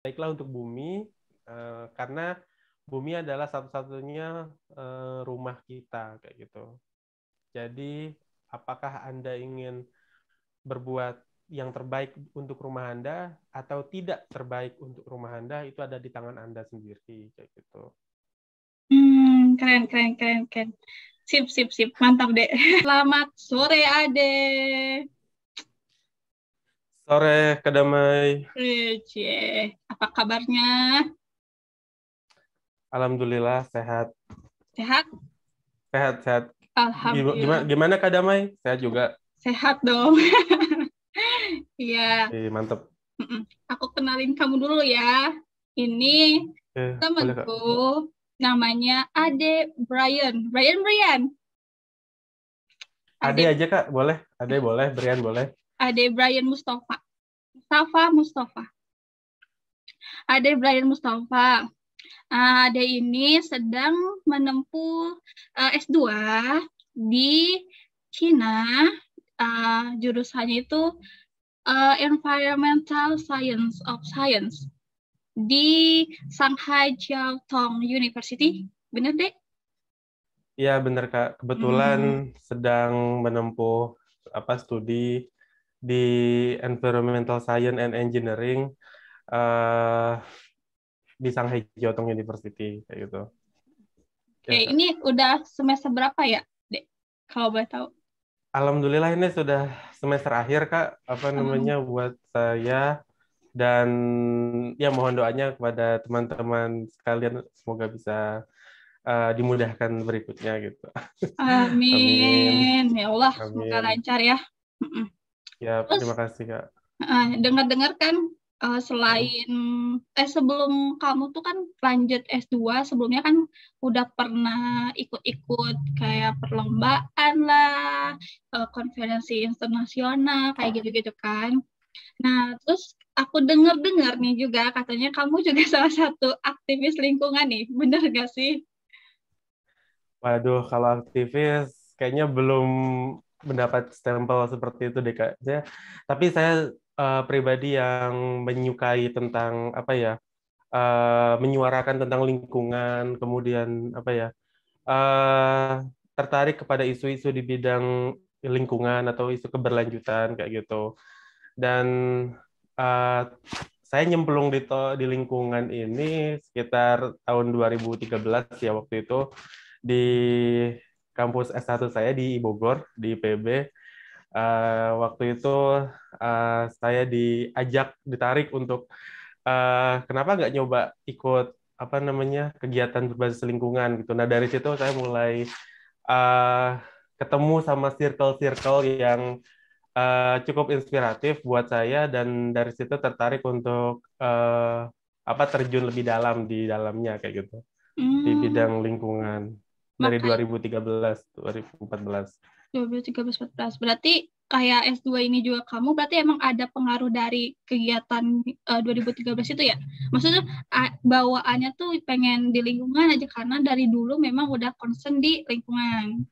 baiklah untuk bumi, karena bumi adalah satu-satunya rumah kita kayak gitu. Jadi, apakah Anda ingin berbuat yang terbaik untuk rumah Anda atau tidak terbaik untuk rumah Anda, itu ada di tangan Anda sendiri kayak gitu. Keren, keren, keren, keren. Sip, sip, sip. Mantap, Dek. Selamat sore, Ade. Sore, Kak Damai. Cie. Apa kabarnya? Alhamdulillah sehat. Sehat? Sehat, sehat. Gimana, Alhamdulillah. gimana Kak Damai? Sehat juga. Sehat dong. Iya. Mantap. Aku kenalin kamu dulu ya. Ini Boleh temanku. Kak. Namanya Ade Brian. Brian, Brian. Ade Ade, aja Kak, boleh. Ade boleh, Brian boleh. Ade Brian Mustafa. Mustafa. Ade Brian Mustafa. Ade ini sedang menempuh S2 di Cina. Jurusannya itu Environmental Science of Science di Shanghai Jiao Tong University. Bener, Dek? Iya benar Kak. Kebetulan sedang menempuh studi di Environmental Science and Engineering eh, di Shanghai Jiao Tong University kayak gitu. Oke, Ya, Kak. ini udah semester berapa ya, Dek? Kalau boleh tahu. Alhamdulillah ini sudah semester akhir Kak. Apa namanya buat saya, dan ya mohon doanya kepada teman-teman sekalian semoga bisa dimudahkan berikutnya gitu. Amin. Amin. Ya Allah, semoga Amin. lancar ya. Ya, Terus, terima kasih Kak. dengar-dengar kan Mm. selain sebelum kamu tuh kan lanjut S2, sebelumnya kan udah pernah ikut-ikut kayak perlombaan lah, konferensi internasional kayak gitu-gitu kan. Nah, terus aku dengar-dengar nih juga katanya kamu juga salah satu aktivis lingkungan nih. Bener gak sih? Waduh, kalau aktivis kayaknya belum mendapat stempel seperti itu deh Kak. Tapi saya pribadi yang menyukai tentang menyuarakan tentang lingkungan, kemudian eh, tertarik kepada isu-isu di bidang lingkungan atau isu keberlanjutan kayak gitu. Dan eh, saya nyemplung di lingkungan ini sekitar tahun 2013 ya, waktu itu di kampus S1 saya di Bogor, di IPB. Waktu itu saya ditarik untuk kenapa nggak nyoba ikut kegiatan berbasis lingkungan gitu. Nah dari situ saya mulai eh, ketemu sama circle-circle yang cukup inspiratif buat saya, dan dari situ tertarik untuk terjun lebih dalam di dalamnya kayak gitu, di Hmm, bidang lingkungan dari makanya 2013 2014. 2013-2014. Berarti kayak S2 ini juga kamu berarti emang ada pengaruh dari kegiatan 2013 itu ya? Maksudnya bawaannya tuh pengen di lingkungan aja karena dari dulu memang udah concern di lingkungan.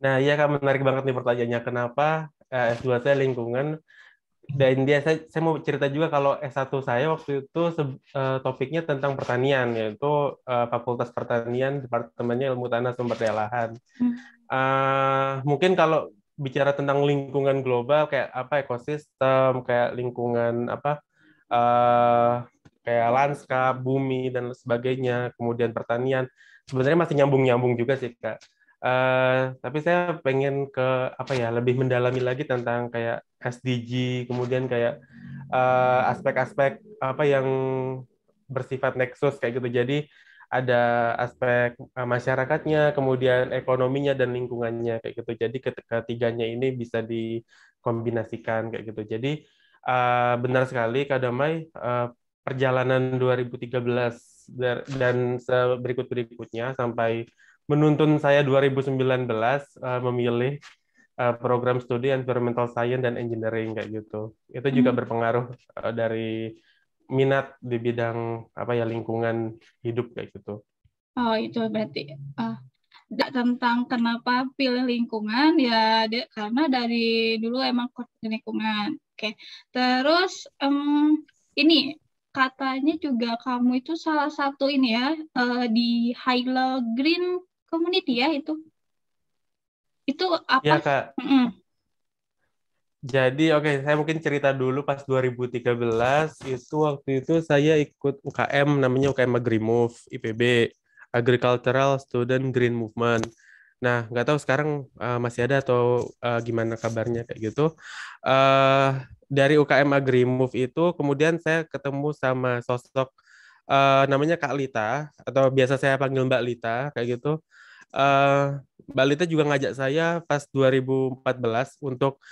Nah, iya Kak, menarik banget nih pertanyaannya. Kenapa S2 saya lingkungan? Dan saya mau cerita juga kalau S1 saya waktu itu topiknya tentang pertanian, yaitu Fakultas Pertanian, Departemennya Ilmu Tanah Sumber Daya Lahan. Mungkin kalau bicara tentang lingkungan global kayak ekosistem, kayak lingkungan eh, kayak lanskap, bumi dan sebagainya, kemudian pertanian, sebenarnya masih nyambung-nyambung juga sih Kak. Tapi saya pengen ke lebih mendalami lagi tentang kayak SDG, kemudian kayak aspek-aspek yang bersifat nexus kayak gitu. Jadi ada aspek masyarakatnya, kemudian ekonominya dan lingkungannya kayak gitu. Jadi ketiganya ini bisa dikombinasikan kayak gitu. Jadi benar sekali Kak Damai, perjalanan 2013 dan berikut-berikutnya sampai menuntun saya 2019 memilih program studi Environmental Science dan Engineering kayak gitu. Itu juga Hmm. berpengaruh dari minat di bidang lingkungan hidup kayak gitu. Oh, itu berarti uh, tentang kenapa pilih lingkungan ya, karena dari dulu emang concern lingkungan. Oke. Terus ini katanya juga kamu itu salah satu ini ya, di Hilo Green Community ya itu. Itu Ya, apa? Kak. Mm-mm. Jadi, oke, saya mungkin cerita dulu pas 2013, itu waktu itu saya ikut UKM, namanya UKM Agrimove, IPB, Agricultural Student Green Movement. Nah, nggak tahu sekarang masih ada atau gimana kabarnya kayak gitu. Eh dari UKM Agrimove itu, kemudian saya ketemu sama sosok namanya Kak Lita, atau biasa saya panggil Mbak Lita, kayak gitu. Eh Mbak Lita juga ngajak saya pas 2014 untuk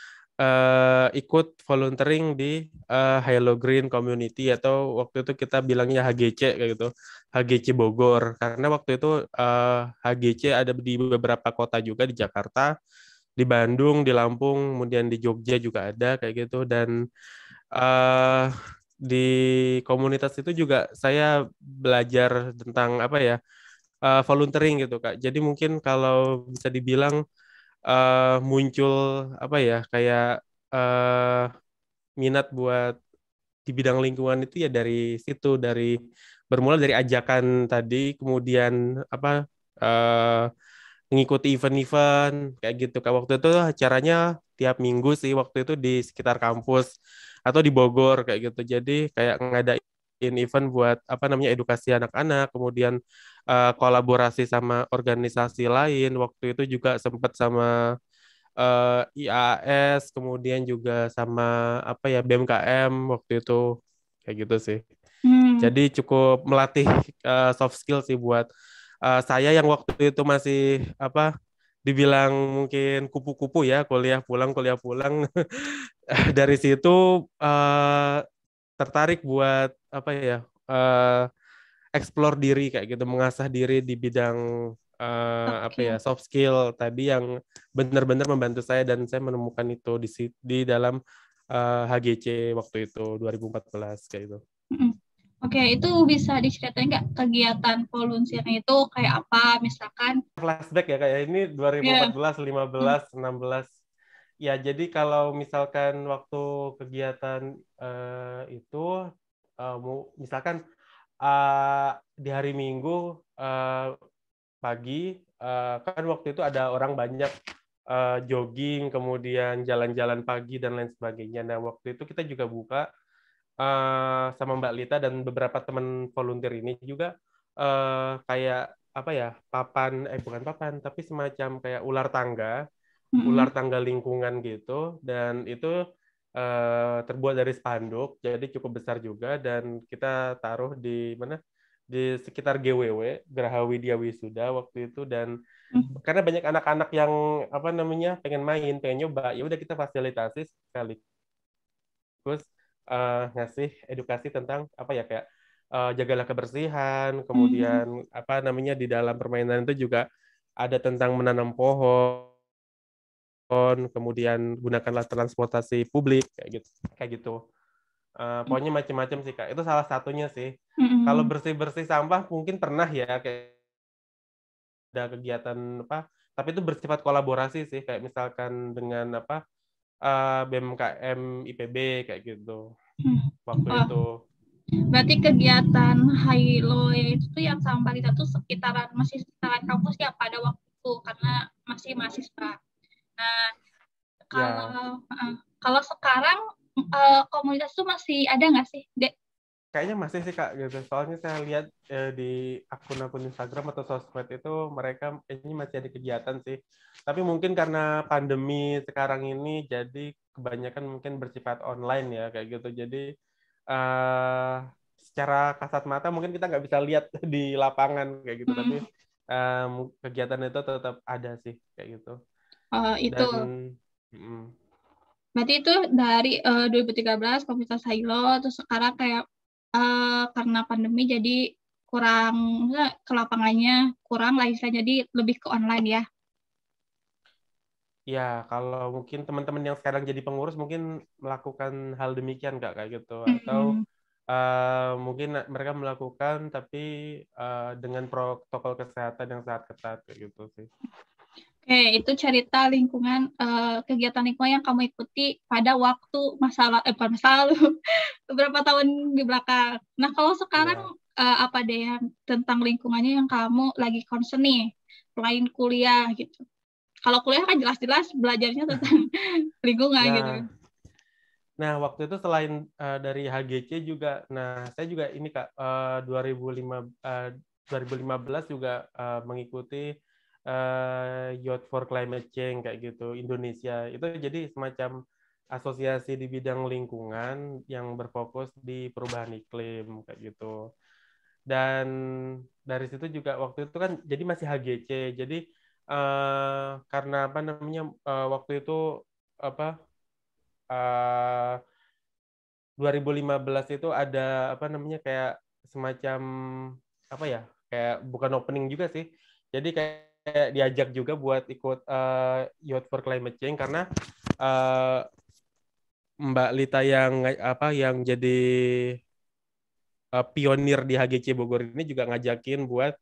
ikut volunteering di Hello Green Community, atau waktu itu kita bilangnya HGC kayak gitu, HGC Bogor, karena waktu itu HGC ada di beberapa kota juga, di Jakarta, di Bandung, di Lampung, kemudian di Jogja juga ada kayak gitu. Dan eh di komunitas itu juga saya belajar tentang apa ya, volunteering gitu Kak. Jadi mungkin kalau bisa dibilang muncul apa ya, kayak eh, minat buat di bidang lingkungan itu ya dari situ, dari bermula dari ajakan tadi, kemudian apa, eh, mengikuti event-event kayak gitu Kak. Waktu itu acaranya tiap minggu sih, waktu itu di sekitar kampus atau di Bogor kayak gitu. Jadi kayak ngadain event buat apa namanya, edukasi anak-anak, kemudian kolaborasi sama organisasi lain. Waktu itu juga sempat sama IAS, kemudian juga sama apa ya, BMKM waktu itu kayak gitu sih. Hmm. Jadi cukup melatih soft skill sih buat saya yang waktu itu masih apa, dibilang mungkin kupu-kupu ya, kuliah pulang. Dari situ eh, tertarik buat apa ya, eh, explore diri kayak gitu, mengasah diri di bidang apa ya, Oke. soft skill tadi yang benar-benar membantu saya, dan saya menemukan itu di dalam HGC waktu itu 2014 kayak itu. Mm-mm. Oke, itu bisa diceritain nggak kegiatan volunteer-nya itu kayak apa? Misalkan, Flashback ya, kayak ini ya, 2014, mm, 15, 16. Ya, jadi kalau misalkan waktu kegiatan itu misalkan di hari Minggu pagi, kan waktu itu ada orang banyak jogging, kemudian jalan-jalan pagi dan lain sebagainya. Nah, waktu itu kita juga buka sama Mbak Lita dan beberapa teman volunteer ini juga kayak apa ya, papan, bukan papan, tapi semacam kayak ular mm-mm. tangga lingkungan gitu, dan itu terbuat dari spanduk, jadi cukup besar juga, dan kita taruh di mana, di sekitar GWW, Geraha Widya Wisuda waktu itu. Dan Mm. karena banyak anak-anak yang apa namanya, pengen main, pengen nyoba, ya udah kita fasilitasi sekaligus ngasih edukasi tentang apa ya, kayak jagalah kebersihan, Mm. kemudian apa namanya, di dalam permainan itu juga ada tentang menanam pohon, kemudian gunakanlah transportasi publik kayak gitu, kayak gitu. Pokoknya macam-macam sih Kak. Itu salah satunya sih. Kalau Mm-mm. bersih-bersih sampah mungkin pernah ya, kayak ada kegiatan apa, tapi itu bersifat kolaborasi sih, kayak misalkan dengan apa, BMKM IPB kayak gitu Mm. waktu Oh, itu. berarti kegiatan Hilo itu tuh yang sama Balita tuh masih sekitaran kampus ya pada waktu itu karena masih mahasiswa. Nah, Ya, kalau sekarang komunitas tuh masih ada nggak sih, Dek? kayaknya masih sih Kak gitu. Soalnya saya lihat di akun-akun Instagram atau sosmed itu mereka ini masih ada kegiatan sih. Tapi mungkin karena pandemi sekarang ini jadi kebanyakan mungkin bersifat online ya kayak gitu. Jadi eh secara kasat mata mungkin kita nggak bisa lihat di lapangan kayak gitu. Tapi Mm. kegiatan itu tetap ada sih kayak gitu. Itu Dan mm, berarti itu dari 2013 komunitas Hilo terus sekarang kayak karena pandemi jadi kurang, maksudnya ke lapangannya kurang lah istilahnya, jadi lebih ke online ya. ya, kalau mungkin teman-teman yang sekarang jadi pengurus mungkin melakukan hal demikian Kak, kayak gitu. Atau Mm. mungkin mereka melakukan tapi dengan protokol kesehatan yang sangat ketat kayak gitu sih. Oke, itu cerita lingkungan, kegiatan lingkungan yang kamu ikuti pada waktu bukan masa lalu, beberapa tahun di belakang. Nah, kalau sekarang Ya. apa deh yang tentang lingkungannya yang kamu lagi concern nih, selain kuliah gitu. Kalau kuliah kan jelas-jelas belajarnya tentang lingkungan gitu. Nah, nah, waktu itu selain dari HGC juga, nah saya juga ini Kak 2015 juga mengikuti Youth for Climate Change kayak gitu Indonesia. Itu jadi semacam asosiasi di bidang lingkungan yang berfokus di perubahan iklim kayak gitu. Dan dari situ juga waktu itu kan jadi masih HGC. Jadi karena apa namanya waktu itu apa 2015 itu ada apa namanya kayak semacam apa ya kayak bukan opening juga sih jadi kayak diajak juga buat ikut Youth for Climate Change karena uh, Mbak Lita yang apa yang jadi pionir di HGC Bogor ini juga ngajakin buat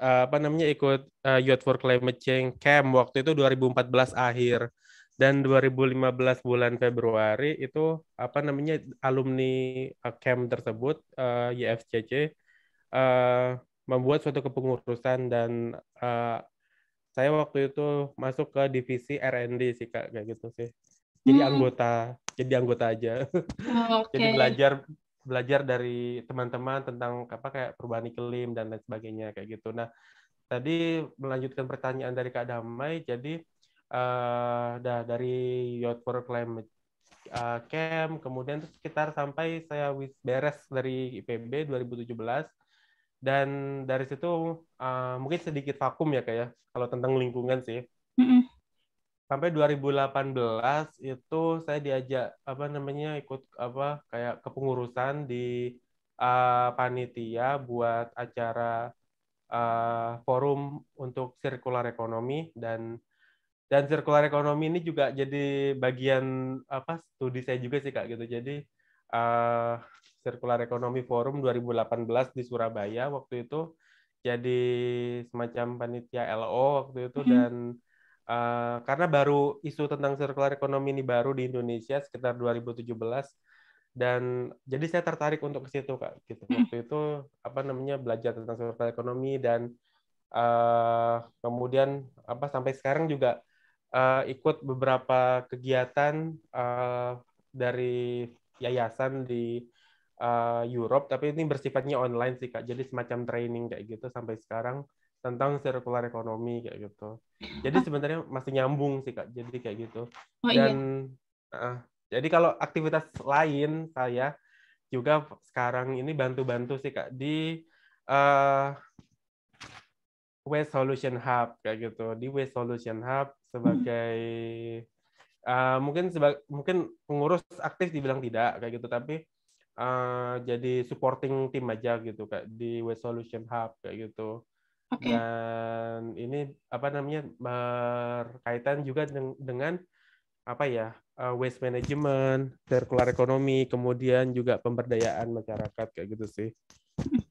apa namanya ikut Youth for Climate Change Camp waktu itu 2014 akhir dan 2015 bulan Februari itu apa namanya alumni camp tersebut YFCC membuat suatu kepengurusan dan saya waktu itu masuk ke divisi R&D sih Kak kayak gitu sih. Hmm, Jadi anggota aja. Jadi oke. belajar belajar dari teman-teman tentang apa kayak perubahan iklim dan lain sebagainya kayak gitu. Nah, tadi melanjutkan pertanyaan dari Kak Damai, jadi dari Youth for Climate Camp, kemudian sekitar sampai saya beres dari IPB 2017, dan dari situ mungkin sedikit vakum ya kayak kalau tentang lingkungan sih. Mm-mm. Sampai 2018 itu saya diajak apa namanya ikut apa kayak kepengurusan di panitia buat acara forum untuk circular economy dan circular economy ini juga jadi bagian apa studi saya juga sih Kak gitu. Jadi uh, circular economy forum 2018 di Surabaya waktu itu jadi semacam panitia LO waktu itu Mm-mm. dan karena baru isu tentang circular economy ini baru di Indonesia sekitar 2017 dan jadi saya tertarik untuk ke situ Kak gitu. Mm-mm. Waktu itu apa namanya belajar tentang circular economy dan kemudian apa sampai sekarang juga ikut beberapa kegiatan dari yayasan di Europe, tapi ini bersifatnya online sih Kak. Jadi semacam training kayak gitu sampai sekarang tentang circular economy kayak gitu. Jadi Ah, sebenarnya masih nyambung sih Kak. Jadi kayak gitu. oh Dan iya. jadi kalau aktivitas lain saya juga sekarang ini bantu-bantu sih Kak di uh, Waste Solution Hub kayak gitu. Di Waste Solution Hub Mm. sebagai mungkin pengurus aktif dibilang tidak kayak gitu, tapi jadi supporting tim aja gitu kayak di Waste Solution Hub kayak gitu. Oke. Dan ini apa namanya berkaitan juga dengan apa ya waste management, circular economy, kemudian juga pemberdayaan masyarakat kayak gitu sih,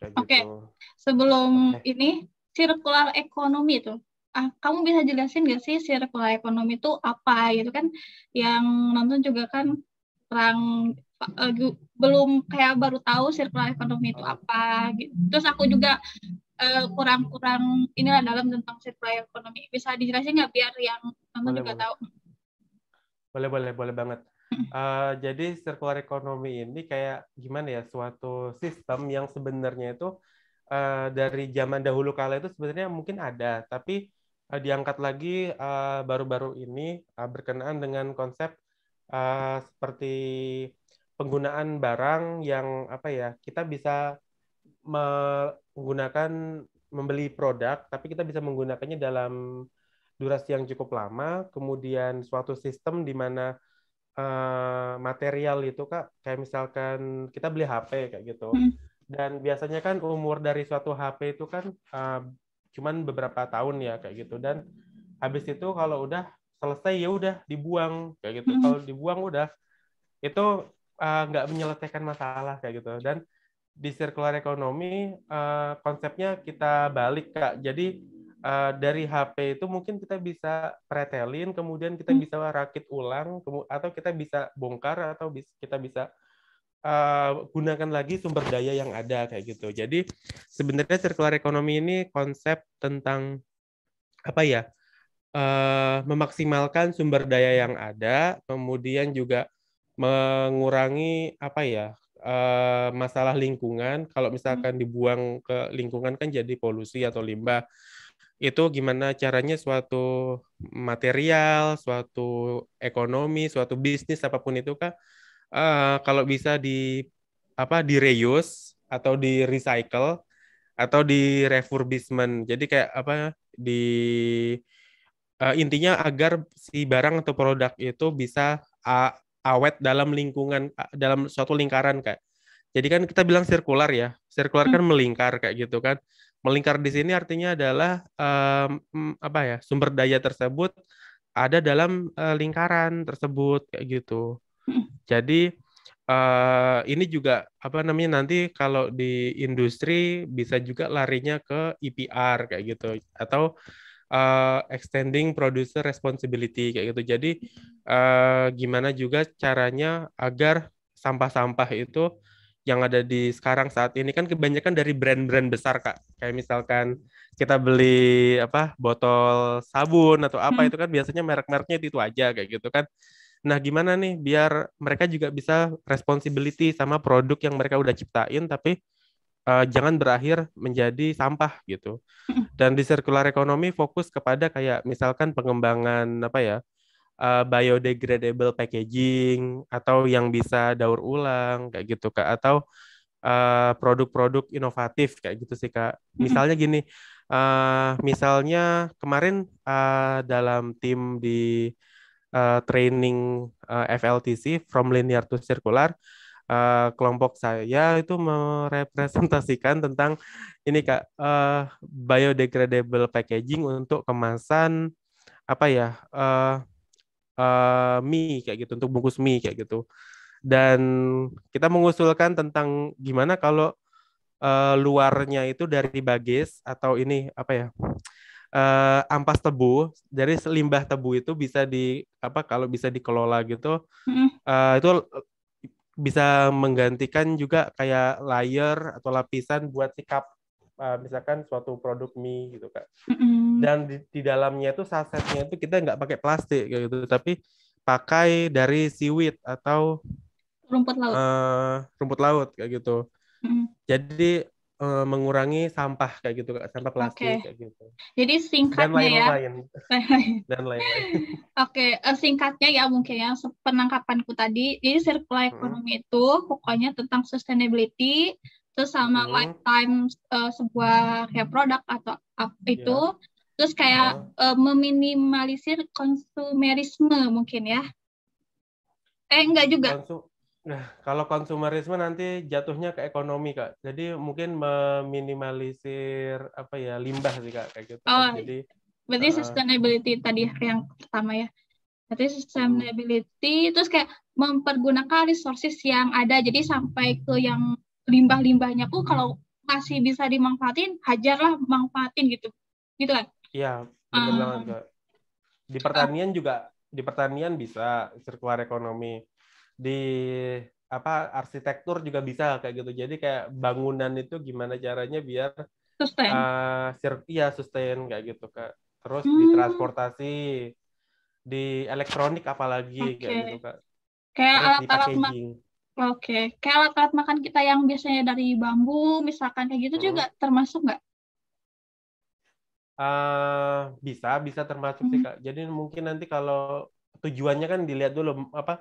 kayak Oke. gitu. Sebelum Oke. ini circular economy itu, kamu bisa jelasin nggak sih circular economy itu apa gitu kan? Yang nonton juga kan kurang belum kayak baru tahu circular economy itu apa gitu. Terus aku juga kurang-kurang inilah dalam tentang circular economy. Bisa dijelasin nggak biar yang nonton Boleh juga boleh. tahu? Boleh banget. Jadi circular economy ini kayak gimana ya, suatu sistem yang sebenarnya itu dari zaman dahulu kala itu sebenarnya mungkin ada, tapi diangkat lagi baru-baru ini berkenaan dengan konsep seperti penggunaan barang yang apa ya, kita bisa menggunakan membeli produk, tapi kita bisa menggunakannya dalam durasi yang cukup lama, kemudian suatu sistem di mana material itu Kak, kayak misalkan kita beli HP kayak gitu. Hmm. Dan biasanya kan umur dari suatu HP itu kan cuman beberapa tahun ya kayak gitu. Dan habis itu kalau udah selesai ya udah dibuang kayak gitu. Hmm. Kalau dibuang udah itu nggak menyelesaikan masalah kayak gitu. Dan di circular economy konsepnya kita balik Kak. Jadi dari HP itu mungkin kita bisa pretelin, kemudian kita bisa rakit ulang, atau kita bisa bongkar, atau kita bisa gunakan lagi sumber daya yang ada kayak gitu. Jadi sebenarnya circular economy ini konsep tentang apa ya? Memaksimalkan sumber daya yang ada, kemudian juga mengurangi apa ya? Masalah lingkungan. Kalau misalkan dibuang ke lingkungan kan jadi polusi atau limbah. Itu gimana caranya suatu material, suatu ekonomi, suatu bisnis apapun itu kan kalau bisa di reuse atau di recycle atau di refurbishment. Jadi kayak apa di intinya agar si barang atau produk itu bisa awet dalam lingkungan, dalam suatu lingkaran kayak. Jadi kan kita bilang sirkular ya. Sirkular kan melingkar kayak gitu kan. Melingkar di sini artinya adalah apa ya? Sumber daya tersebut ada dalam lingkaran tersebut kayak gitu. Jadi ini juga apa namanya nanti kalau di industri bisa juga larinya ke EPR kayak gitu atau extending producer responsibility kayak gitu. Jadi gimana juga caranya agar sampah-sampah itu yang ada di sekarang saat ini kan kebanyakan dari brand-brand besar Kak. Kayak misalkan kita beli apa botol sabun atau apa itu kan biasanya merek-mereknya itu aja kayak gitu kan. Nah, gimana nih biar mereka juga bisa responsibility sama produk yang mereka udah ciptain tapi jangan berakhir menjadi sampah gitu. Dan di circular economy fokus kepada kayak misalkan pengembangan apa ya biodegradable packaging atau yang bisa daur ulang kayak gitu Kak atau produk-produk inovatif kayak gitu sih Kak. Misalnya gini, misalnya kemarin dalam tim di training FLTC from linear to circular kelompok saya itu merepresentasikan tentang ini Kak biodegradable packaging untuk kemasan apa ya mie kayak gitu untuk bungkus mie kayak gitu dan kita mengusulkan tentang gimana kalau luarnya itu dari bages atau ini apa ya ampas tebu dari limbah tebu itu bisa di apa kalau bisa dikelola gitu itu bisa menggantikan juga kayak layer atau lapisan buat si cup misalkan suatu produk mie gitu Kak. Dan di dalamnya itu sasetnya itu kita nggak pakai plastik kayak gitu tapi pakai dari seaweed atau rumput laut kayak gitu. Jadi mengurangi sampah kayak gitu Kak, sampah plastik kayak gitu. Jadi Dan singkatnya ya. Dan lain-lain. Oke, singkatnya ya mungkin ya penangkapanku tadi. Jadi circular economy itu pokoknya tentang sustainability, terus sama lifetime sebuah kayak produk atau itu, terus kayak meminimalisir konsumerisme mungkin ya. Enggak juga. Nah, kalau konsumerisme nanti jatuhnya ke ekonomi Kak. Jadi mungkin meminimalisir apa ya limbah sih Kak kayak gitu. Jadi berarti sustainability tadi yang pertama ya. Berarti sustainability terus kayak mempergunakan resources yang ada. Jadi sampai ke yang limbah-limbahnya pun kalau masih bisa dimanfaatin, hajarlah manfaatin gitu. Gitu kan? Iya, benar banget Kak. Di pertanian juga di pertanian bisa circular economy. Di apa arsitektur juga bisa kayak gitu. Jadi kayak bangunan itu gimana caranya biar sustain kayak gitu Kak. Terus di transportasi, di elektronik apalagi kayak gitu Kak. Kayak alat-alat kayak alat-alat makan kita yang biasanya dari bambu, misalkan kayak gitu juga termasuk nggak? Bisa termasuk sih Kak. Jadi mungkin nanti kalau tujuannya kan dilihat dulu apa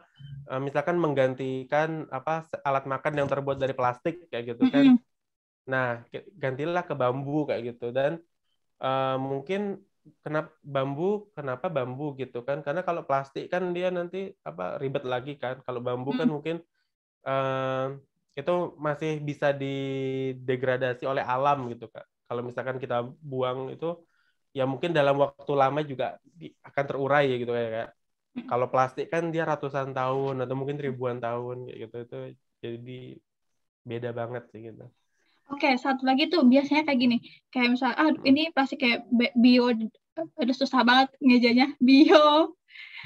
misalkan menggantikan apa alat makan yang terbuat dari plastik kayak gitu kan. Nah, gantilah ke bambu kayak gitu dan mungkin kenapa bambu gitu kan? Karena kalau plastik kan dia nanti apa ribet lagi kan. Kalau bambu kan mungkin itu masih bisa didegradasi oleh alam gitu Kak. Kalau misalkan kita buang itu ya mungkin dalam waktu lama juga akan terurai ya gitu kayak kalau plastik kan dia ratusan tahun atau mungkin ribuan tahun kayak gitu itu jadi beda banget sih gitu. Oke, satu lagi tuh biasanya kayak gini. Kayak misal, ini plastik kayak bio, udah susah banget ngejanya. Bio.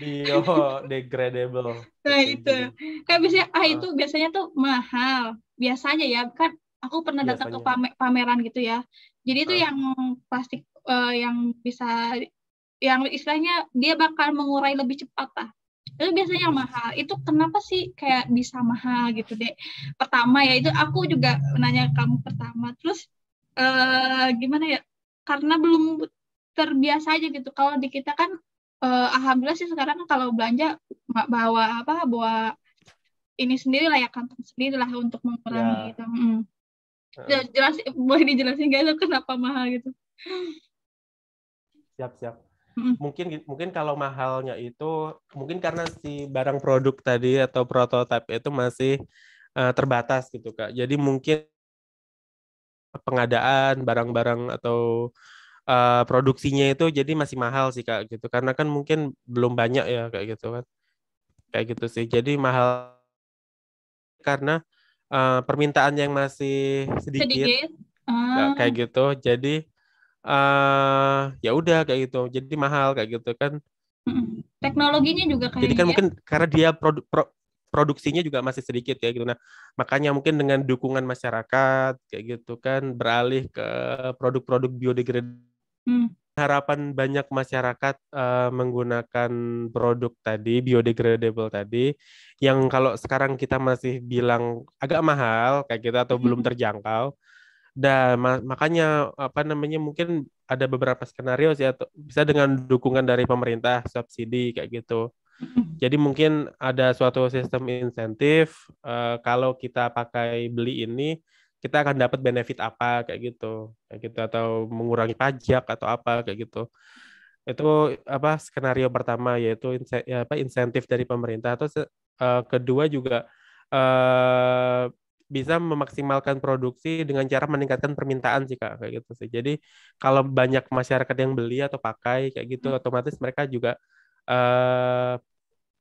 Biodegradable Nah, itu. packaging. Kan biasanya, itu Ah, biasanya tuh mahal. Biasanya ya, kan aku pernah datang ke biasanya. pameran gitu ya. Jadi itu Ah, yang plastik yang bisa, yang istilahnya dia bakal mengurai lebih cepat lah. Itu biasanya yang mm, mahal. Itu kenapa sih kayak bisa mahal gitu deh? Pertama ya, itu aku juga nanya ke kamu pertama. Terus gimana ya? Karena belum terbiasa aja gitu. Kalau di kita kan alhamdulillah sih sekarang kalau belanja bawa apa, bawa ini sendiri lah ya, kantong sendiri lah untuk mengurangi ya. itu. Ah, Jelas, boleh dijelasin gak tuh kenapa mahal gitu? siap-siap. Mm, Mungkin kalau mahalnya itu mungkin karena si barang produk tadi atau prototipe itu masih terbatas gitu Kak. Jadi mungkin pengadaan barang-barang atau produksinya itu jadi masih mahal sih Kak gitu. Karena kan mungkin belum banyak ya kayak gitu kan. Kayak gitu sih. Jadi mahal karena permintaan yang masih sedikit sedikit. Ah, kayak gitu. Jadi ya udah kayak gitu. Jadi mahal kayak gitu kan. teknologinya juga Jadi kan kayaknya ya. mungkin karena dia produksinya juga masih sedikit ya gitu. Nah, makanya mungkin dengan dukungan masyarakat kayak gitu kan beralih ke produk-produk biodegradable. Hmm. Harapan banyak masyarakat menggunakan produk tadi biodegradable tadi yang kalau sekarang kita masih bilang agak mahal kayak gitu atau belum Mm, terjangkau. Dan makanya apa namanya mungkin ada beberapa skenario sih atau bisa dengan dukungan dari pemerintah subsidi kayak gitu. mm, Jadi mungkin ada suatu sistem insentif kalau kita pakai beli ini kita akan dapat benefit apa kayak gitu atau mengurangi pajak atau apa kayak gitu. Itu apa skenario pertama yaitu insentif dari pemerintah atau kedua juga eh, bisa memaksimalkan produksi dengan cara meningkatkan permintaan sih Kak kayak gitu sih. Jadi kalau banyak masyarakat yang beli atau pakai kayak gitu mm. otomatis mereka juga eh,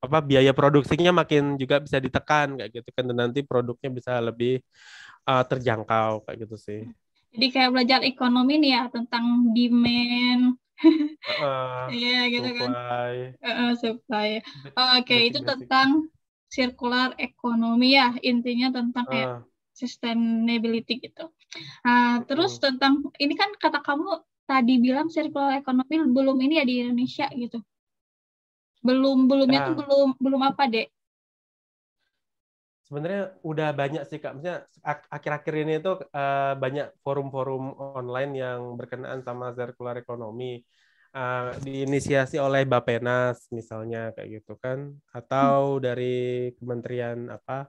apa biaya produksinya makin juga bisa ditekan kayak gitu kan dan nanti produknya bisa lebih terjangkau kayak gitu sih. Jadi kayak belajar ekonomi nih ya, tentang demand. Iya gitu kan. Supply Supply. Oke, itu basic-basic. tentang circular ekonomi ya, intinya tentang kayak Ah, sustainability gitu. Nah, terus mm-mm. tentang ini kan kata kamu tadi bilang circular ekonomi belum ini ya di Indonesia gitu. Belumnya tuh Ya, belum belum apa, Dek? sebenarnya udah banyak sih Kak. Maksudnya akhir-akhir ini tuh banyak forum-forum online yang berkenaan sama circular economy. Diinisiasi oleh Bapenas misalnya kayak gitu kan, Hmm, atau dari Kementerian apa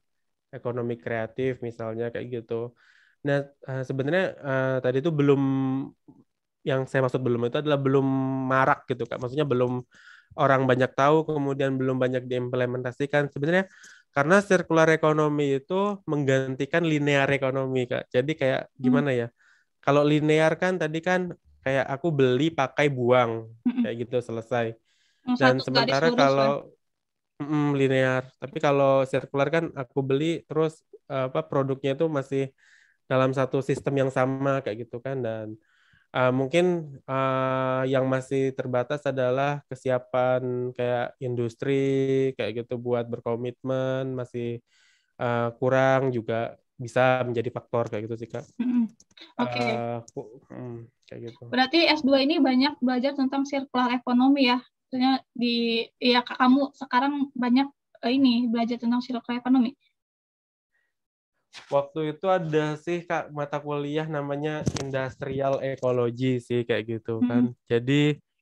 Ekonomi Kreatif misalnya kayak gitu. Nah, sebenarnya tadi itu belum yang saya maksud belum itu adalah belum marak gitu Kak. Maksudnya belum orang banyak tahu kemudian belum banyak diimplementasikan. Sebenarnya karena circular economy itu menggantikan linear ekonomi Kak. Jadi kayak hmm, gimana ya? Kalau linear kan tadi kan kayak aku beli pakai buang hmm. kayak gitu selesai. Yang Dan satu garis sementara lurus kan. kalau linear, tapi kalau circular kan aku beli terus apa produknya itu masih dalam satu sistem yang sama kayak gitu kan dan mungkin yang masih terbatas adalah kesiapan kayak industri kayak gitu buat berkomitmen masih kurang juga bisa menjadi faktor kayak gitu sih Kak. Hmm. Oke. Kayak gitu. Berarti S2 ini banyak belajar tentang circular ekonomi ya. Maksudnya ya kamu sekarang banyak ini belajar tentang circular ekonomi. Waktu itu ada sih Kak mata kuliah namanya Industrial Ecology sih kayak gitu kan. Hmm. Jadi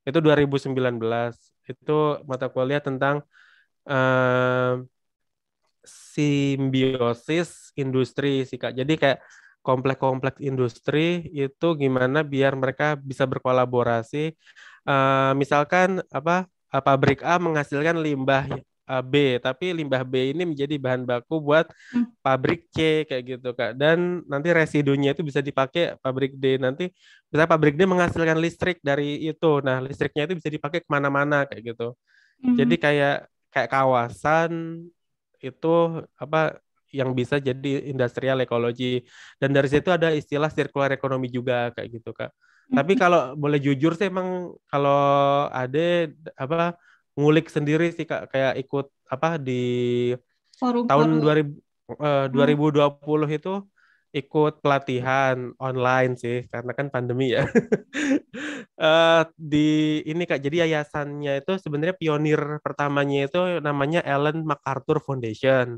itu 2019 itu mata kuliah tentang eh, simbiosis industri sih Kak. Jadi kayak kompleks-kompleks industri itu gimana biar mereka bisa berkolaborasi. Misalkan apa pabrik A menghasilkan limbah B, tapi limbah B ini menjadi bahan baku buat Hmm. pabrik C kayak gitu Kak. Dan nanti residunya itu bisa dipakai pabrik D. Nanti bisa pabrik D menghasilkan listrik dari itu. Nah, listriknya itu bisa dipakai kemana-mana kayak gitu. Hmm. Jadi kayak kayak kawasan itu apa yang bisa jadi industrial ecology. Dan dari situ ada istilah circular economy juga kayak gitu, Kak. Tapi kalau boleh jujur sih emang kalau Ade apa ngulik sendiri sih Kak, kayak ikut apa di tahun Forum-forum. 2020 itu ikut pelatihan online sih karena kan pandemi ya. Di ini Kak, jadi yayasannya itu sebenarnya pionir pertamanya itu namanya Ellen MacArthur Foundation.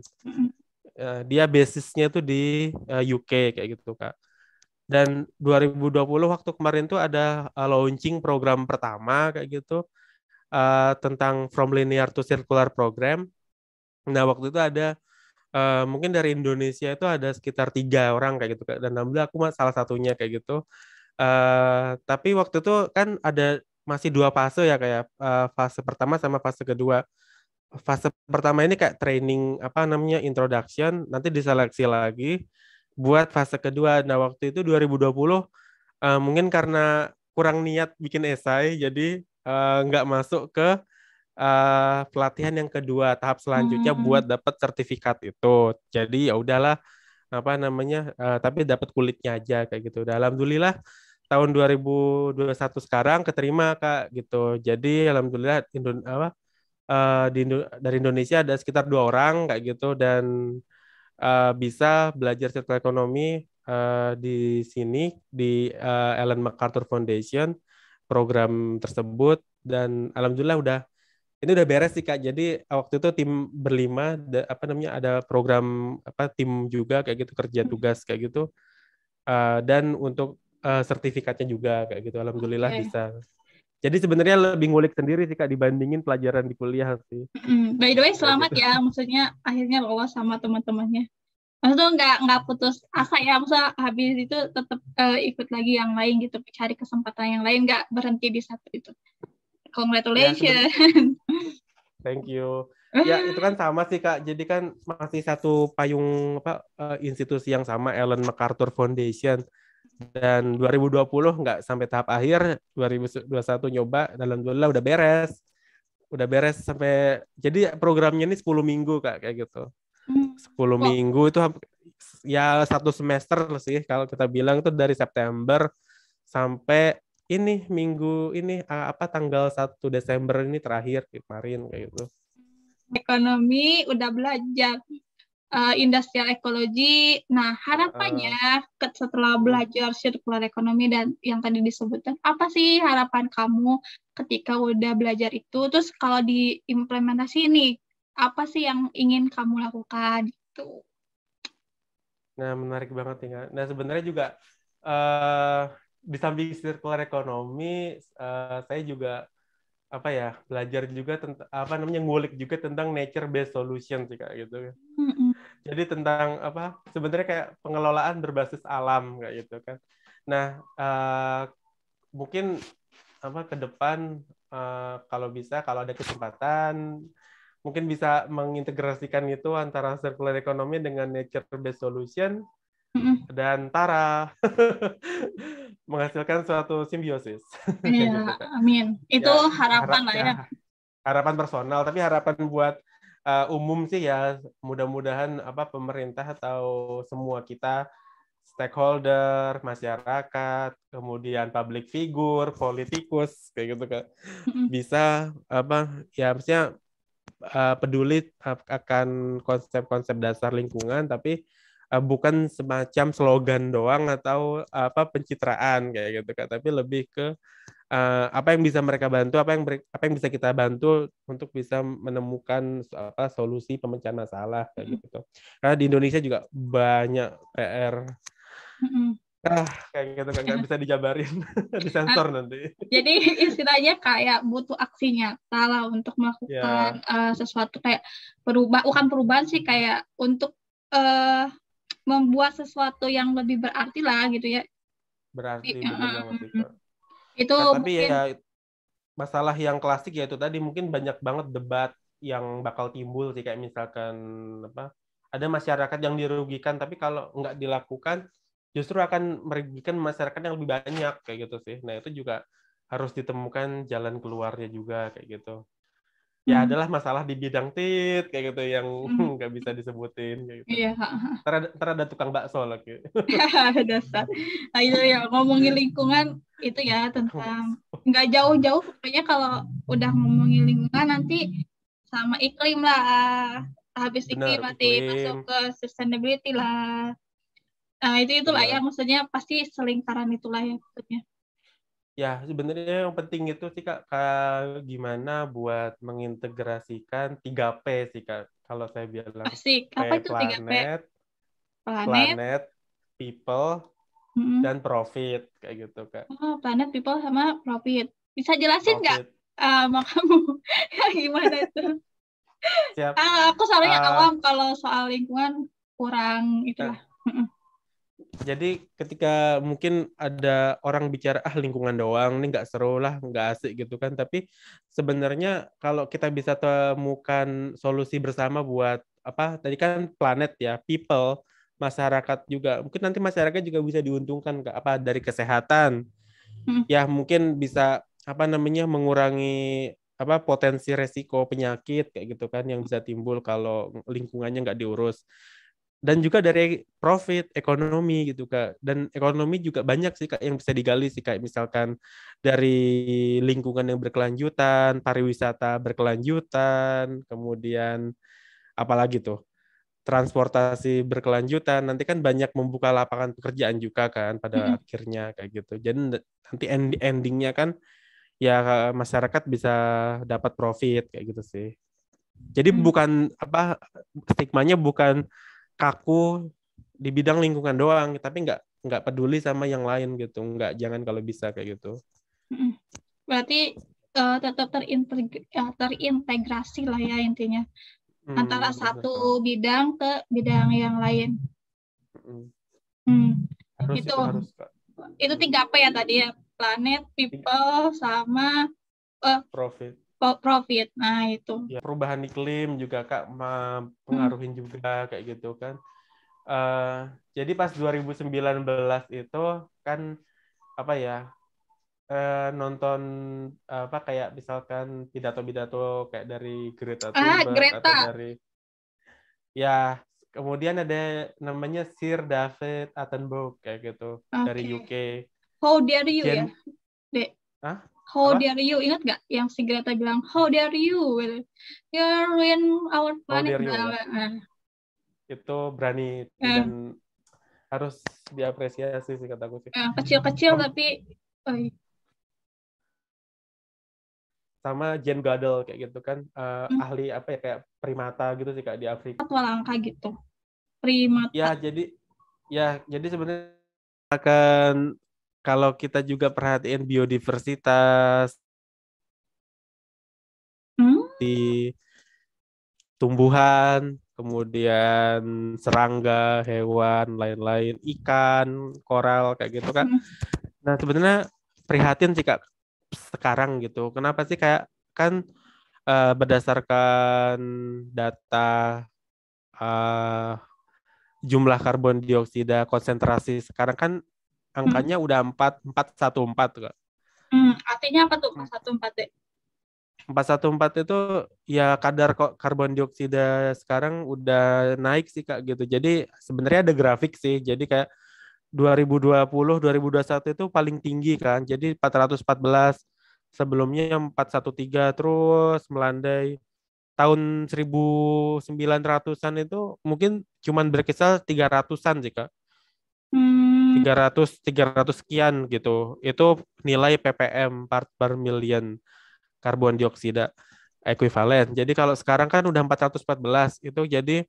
Dia basisnya itu di UK kayak gitu Kak. Dan 2020 waktu kemarin tuh ada launching program pertama kayak gitu tentang From Linear to Circular Program. Nah waktu itu ada mungkin dari Indonesia itu ada sekitar 3 orang kayak gitu Kak. Dan alhamdulillah aku salah satunya kayak gitu. Tapi waktu itu kan ada masih 2 fase ya kayak fase pertama sama fase kedua. Fase pertama ini kayak training apa namanya introduction, nanti diseleksi lagi buat fase kedua. Nah waktu itu 2020 mungkin karena kurang niat bikin esai, jadi nggak masuk ke pelatihan yang kedua tahap selanjutnya buat dapat sertifikat itu. Jadi ya udahlah apa namanya tapi dapat kulitnya aja kayak gitu. Dan alhamdulillah tahun 2021 sekarang keterima Kak gitu. Jadi alhamdulillah dari Indonesia ada sekitar 2 orang kayak gitu dan bisa belajar circular ekonomi di sini di Ellen MacArthur Foundation program tersebut dan alhamdulillah ini udah beres sih Kak. Jadi waktu itu tim berlima apa namanya ada program apa tim juga kayak gitu kerja tugas kayak gitu. Dan untuk sertifikatnya juga kayak gitu alhamdulillah Oke. bisa. Jadi sebenarnya lebih ngulik sendiri sih Kak dibandingin pelajaran di kuliah sih. By the way, Kayak selamat gitu. ya. Maksudnya akhirnya lolos sama teman-temannya. Maksudnya nggak putus asa ya. Maksudnya habis itu tetap ikut lagi yang lain gitu. Cari kesempatan yang lain. Nggak berhenti di satu itu. Ya Congratulations. sebenarnya thank you. Ya itu kan sama sih Kak. Jadi kan masih satu payung apa institusi yang sama Ellen MacArthur Foundation. Dan 2020 nggak sampai tahap akhir, 2021 nyoba, dan alhamdulillah udah beres. Udah beres sampai jadi programnya ini 10 minggu Kak kayak gitu. 10 Wow. minggu itu ya 1 semester sih kalau kita bilang itu dari September sampai ini minggu ini apa tanggal 1 Desember ini terakhir kemarin kayak gitu. Ekonomi udah belajar industrial ekologi. Nah, harapannya setelah belajar circular ekonomi dan yang tadi disebutkan, apa sih harapan kamu ketika udah belajar itu? Terus kalau diimplementasi ini, apa sih yang ingin kamu lakukan gitu? Nah, menarik banget nih Kak. Nah, sebenarnya juga di samping circular ekonomi, saya juga apa ya belajar juga tentang apa namanya ngulik juga tentang nature based solution sih Kak gitu. Jadi tentang apa sebenarnya kayak pengelolaan berbasis alam kayak gitu kan. Nah, mungkin apa ke depan kalau bisa kalau ada kesempatan mungkin bisa mengintegrasikan itu antara circular economy dengan nature based solution dan Tara menghasilkan suatu simbiosis. Kayak Ya, gitu, Kak. amin. Itu Ya, harapan lah ya. harapan personal, tapi harapan buat umum sih ya mudah-mudahan apa pemerintah atau semua kita stakeholder, masyarakat, kemudian public figure, politikus kayak gitu Kak. Bisa apa ya maksudnya peduli akan konsep-konsep dasar lingkungan tapi bukan semacam slogan doang atau apa pencitraan kayak gitu Kak, tapi lebih ke apa yang bisa mereka bantu, apa yang bisa kita bantu untuk bisa menemukan apa solusi pemecahan masalah kayak gitu. Karena di Indonesia juga banyak PR kayak gitu kan nggak bisa dijabarin, disensor nanti. Jadi istilahnya kayak butuh aksi nyata lah untuk melakukan sesuatu kayak bukan perubahan sih kayak untuk membuat sesuatu yang lebih berarti lah gitu ya. Berarti bener banget itu. Itu Nah, tapi mungkin ya masalah yang klasik ya itu tadi mungkin banyak banget debat yang bakal timbul sih kayak misalkan apa ada masyarakat yang dirugikan tapi kalau nggak dilakukan justru akan merugikan masyarakat yang lebih banyak kayak gitu sih. Nah itu juga harus ditemukan jalan keluarnya juga kayak gitu. ya Hmm. adalah masalah di bidang tit kayak gitu yang Hmm. nggak bisa disebutin kayak gitu. Iya. Ntar ada tukang bakso lagi. Dasar. Nah, itu ya ngomongin lingkungan itu ya Tukang tentang bakso. nggak jauh-jauh pokoknya kalau udah ngomongin lingkungan nanti sama iklim lah. Habis iklim Bener, nanti masuk iklim. ke sustainability lah. Nah, itulah ya Bener. maksudnya pasti selingkaran itulah ya maksudnya. Ya, sebenarnya yang penting itu sih Kak, gimana buat mengintegrasikan 3P sih Kak. Kalau saya bilang Asik. P Apa itu 3P? planet, Planet, planet, people, mm, dan profit kayak gitu Kak. oh, planet, people, sama profit. Bisa jelasin nggak Profit. sama kamu? Gimana itu? Siap. Aku soalnya Eh, awam kalau soal lingkungan kurang itulah. Mm-mm. jadi ketika mungkin ada orang bicara lingkungan doang, ini nggak seru lah, nggak asik gitu kan. Tapi sebenarnya kalau kita bisa temukan solusi bersama buat apa? Tadi kan planet ya, people, masyarakat juga. Mungkin nanti masyarakat juga bisa diuntungkan Kak, apa dari kesehatan. Mm. Ya mungkin bisa apa namanya mengurangi apa potensi resiko penyakit kayak gitu kan yang bisa timbul kalau lingkungannya nggak diurus dan juga dari profit ekonomi gitu Kak. Dan ekonomi juga banyak sih Kak yang bisa digali sih kayak misalkan dari lingkungan yang berkelanjutan, pariwisata berkelanjutan, kemudian apalagi tuh transportasi berkelanjutan. Nanti kan banyak membuka lapangan pekerjaan juga kan pada Mm-mm. akhirnya kayak gitu. Jadi nanti endingnya kan ya masyarakat bisa dapat profit kayak gitu sih. Jadi Mm. bukan apa stigmanya bukan kaku di bidang lingkungan doang, tapi nggak peduli sama yang lain gitu, nggak jangan kalau bisa kayak gitu. Mm-mm. Berarti tetap terintegrasi lah ya intinya antara Benar satu Kak. bidang ke bidang yang lain. Mm. Hmm. Harus Itu itu harus Kak. itu 3P ya tadi ya, planet, people, sama Profit. profit. Nah itu. Ya perubahan iklim juga Kak Hmm. mempengaruhi juga kayak gitu kan. Eh, jadi pas 2019 itu kan apa ya nonton apa kayak misalkan pidato-pidato kayak dari Greta Thunberg atau Greta. dari ya, kemudian ada namanya Sir David Attenborough kayak gitu dari Oke. UK. How dare you ya, Gen, Dek? ah, How apa? dare you? Ingat nggak yang si Greta bilang, How dare you? Gitu. You ruin our How planet. dare you ya? Nah, Itu berani eh, dan harus diapresiasi sih kataku sih. kecil-kecil Sam- tapi oh, Sama Jane Goodall kayak gitu kan hmm, ahli apa ya kayak primata gitu sih Kak di Afrika. fatwa langka gitu. Primata. Ya jadi sebenarnya akan kalau kita juga perhatiin biodiversitas Hmm? di tumbuhan, kemudian serangga, hewan, lain-lain, ikan, koral kayak gitu Kak. Hmm. Nah, sebenarnya prihatin sih Kak sekarang gitu. Kenapa sih kayak kan berdasarkan data eh, jumlah karbon dioksida konsentrasi sekarang kan Hmm. angkanya udah 4,414 Kak. Artinya apa tuh 414 deh? 414 itu ya kadar karbon dioksida sekarang udah naik sih Kak gitu. Jadi sebenarnya ada grafik sih. Jadi kayak 2020, 2021 itu paling tinggi kan. Jadi 414, sebelumnya 413 terus melandai. Tahun 1900-an itu mungkin cuman berkisar 300-an sih Kak. Hmm. 300 sekian gitu. Itu nilai ppm part per million karbon dioksida ekuivalen. Jadi kalau sekarang kan udah 414 itu jadi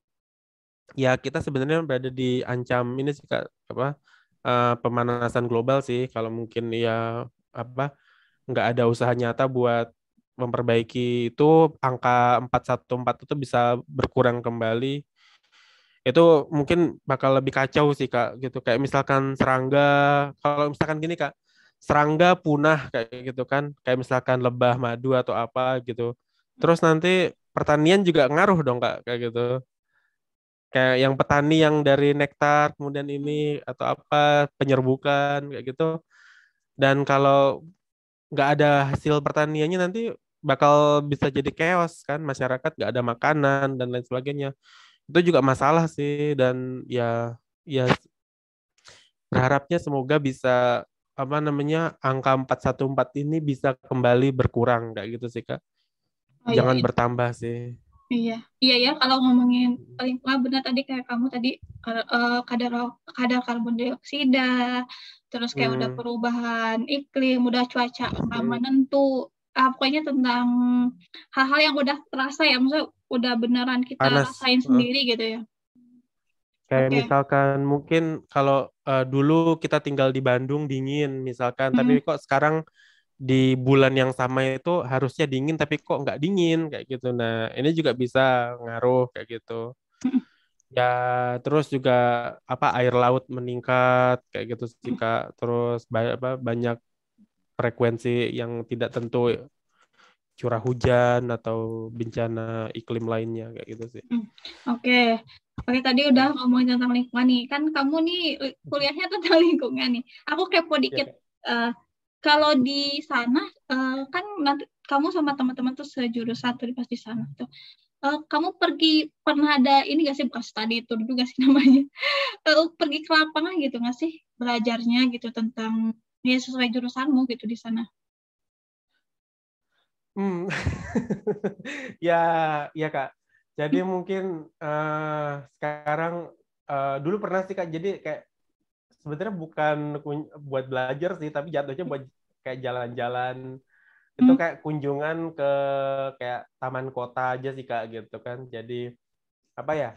ya kita sebenarnya berada di ancam ini sih Kak apa pemanasan global sih kalau mungkin ya apa nggak ada usaha nyata buat memperbaiki itu angka 414 itu bisa berkurang kembali itu mungkin bakal lebih kacau sih Kak gitu kayak misalkan serangga kalau misalkan gini Kak serangga punah kayak gitu kan kayak misalkan lebah madu atau apa gitu terus nanti pertanian juga ngaruh dong Kak kayak gitu kayak yang petani yang dari nektar kemudian ini atau apa penyerbukan kayak gitu dan kalau nggak ada hasil pertaniannya nanti bakal bisa jadi chaos kan, masyarakat nggak ada makanan dan lain sebagainya. Itu juga masalah sih, dan ya berharapnya semoga bisa apa namanya angka 414 ini bisa kembali berkurang kayak gitu sih Kak. Oh iya, Jangan iya. bertambah sih. Iya, iya ya kalau ngomongin lingkungan benar tadi kayak kamu tadi kadar kadar karbon dioksida, terus kayak udah Hmm, perubahan iklim, udah cuaca nggak hmm. menentu, pokoknya tentang hal-hal yang udah terasa ya, maksudnya udah beneran kita Panas. rasain sendiri gitu ya. Kayak Oke. misalkan mungkin kalau dulu kita tinggal di Bandung dingin misalkan, tapi Hmm, kok sekarang di bulan yang sama itu harusnya dingin tapi kok nggak dingin kayak gitu. Nah, ini juga bisa ngaruh kayak gitu. hmm, Ya, terus juga apa air laut meningkat kayak gitu sih hmm. Kak. Terus banyak frekuensi yang tidak tentu, curah hujan atau bencana iklim lainnya kayak gitu sih. Hmm. Oke. Oke, tadi udah ngomongin tentang lingkungan nih. Kan kamu nih kuliahnya tentang lingkungan nih. Aku kepo Ya, dikit. Kak. eh, Kalau di sana, kan nanti kamu sama teman-teman tuh sejurusan tuh pas di sana tuh. Kamu pernah ada ini gak sih, bukan study tour juga sih namanya. Pergi ke lapangan gitu nggak sih? Belajarnya gitu tentang ya sesuai jurusanmu gitu di sana. Hmm. Ya, ya Kak. Jadi mungkin sekarang dulu pernah sih Kak. Jadi kayak sebenarnya bukan buat belajar sih, tapi jatuhnya buat kayak jalan-jalan. Itu Hmm. kayak kunjungan ke kayak taman kota aja sih Kak gitu kan. Jadi apa ya?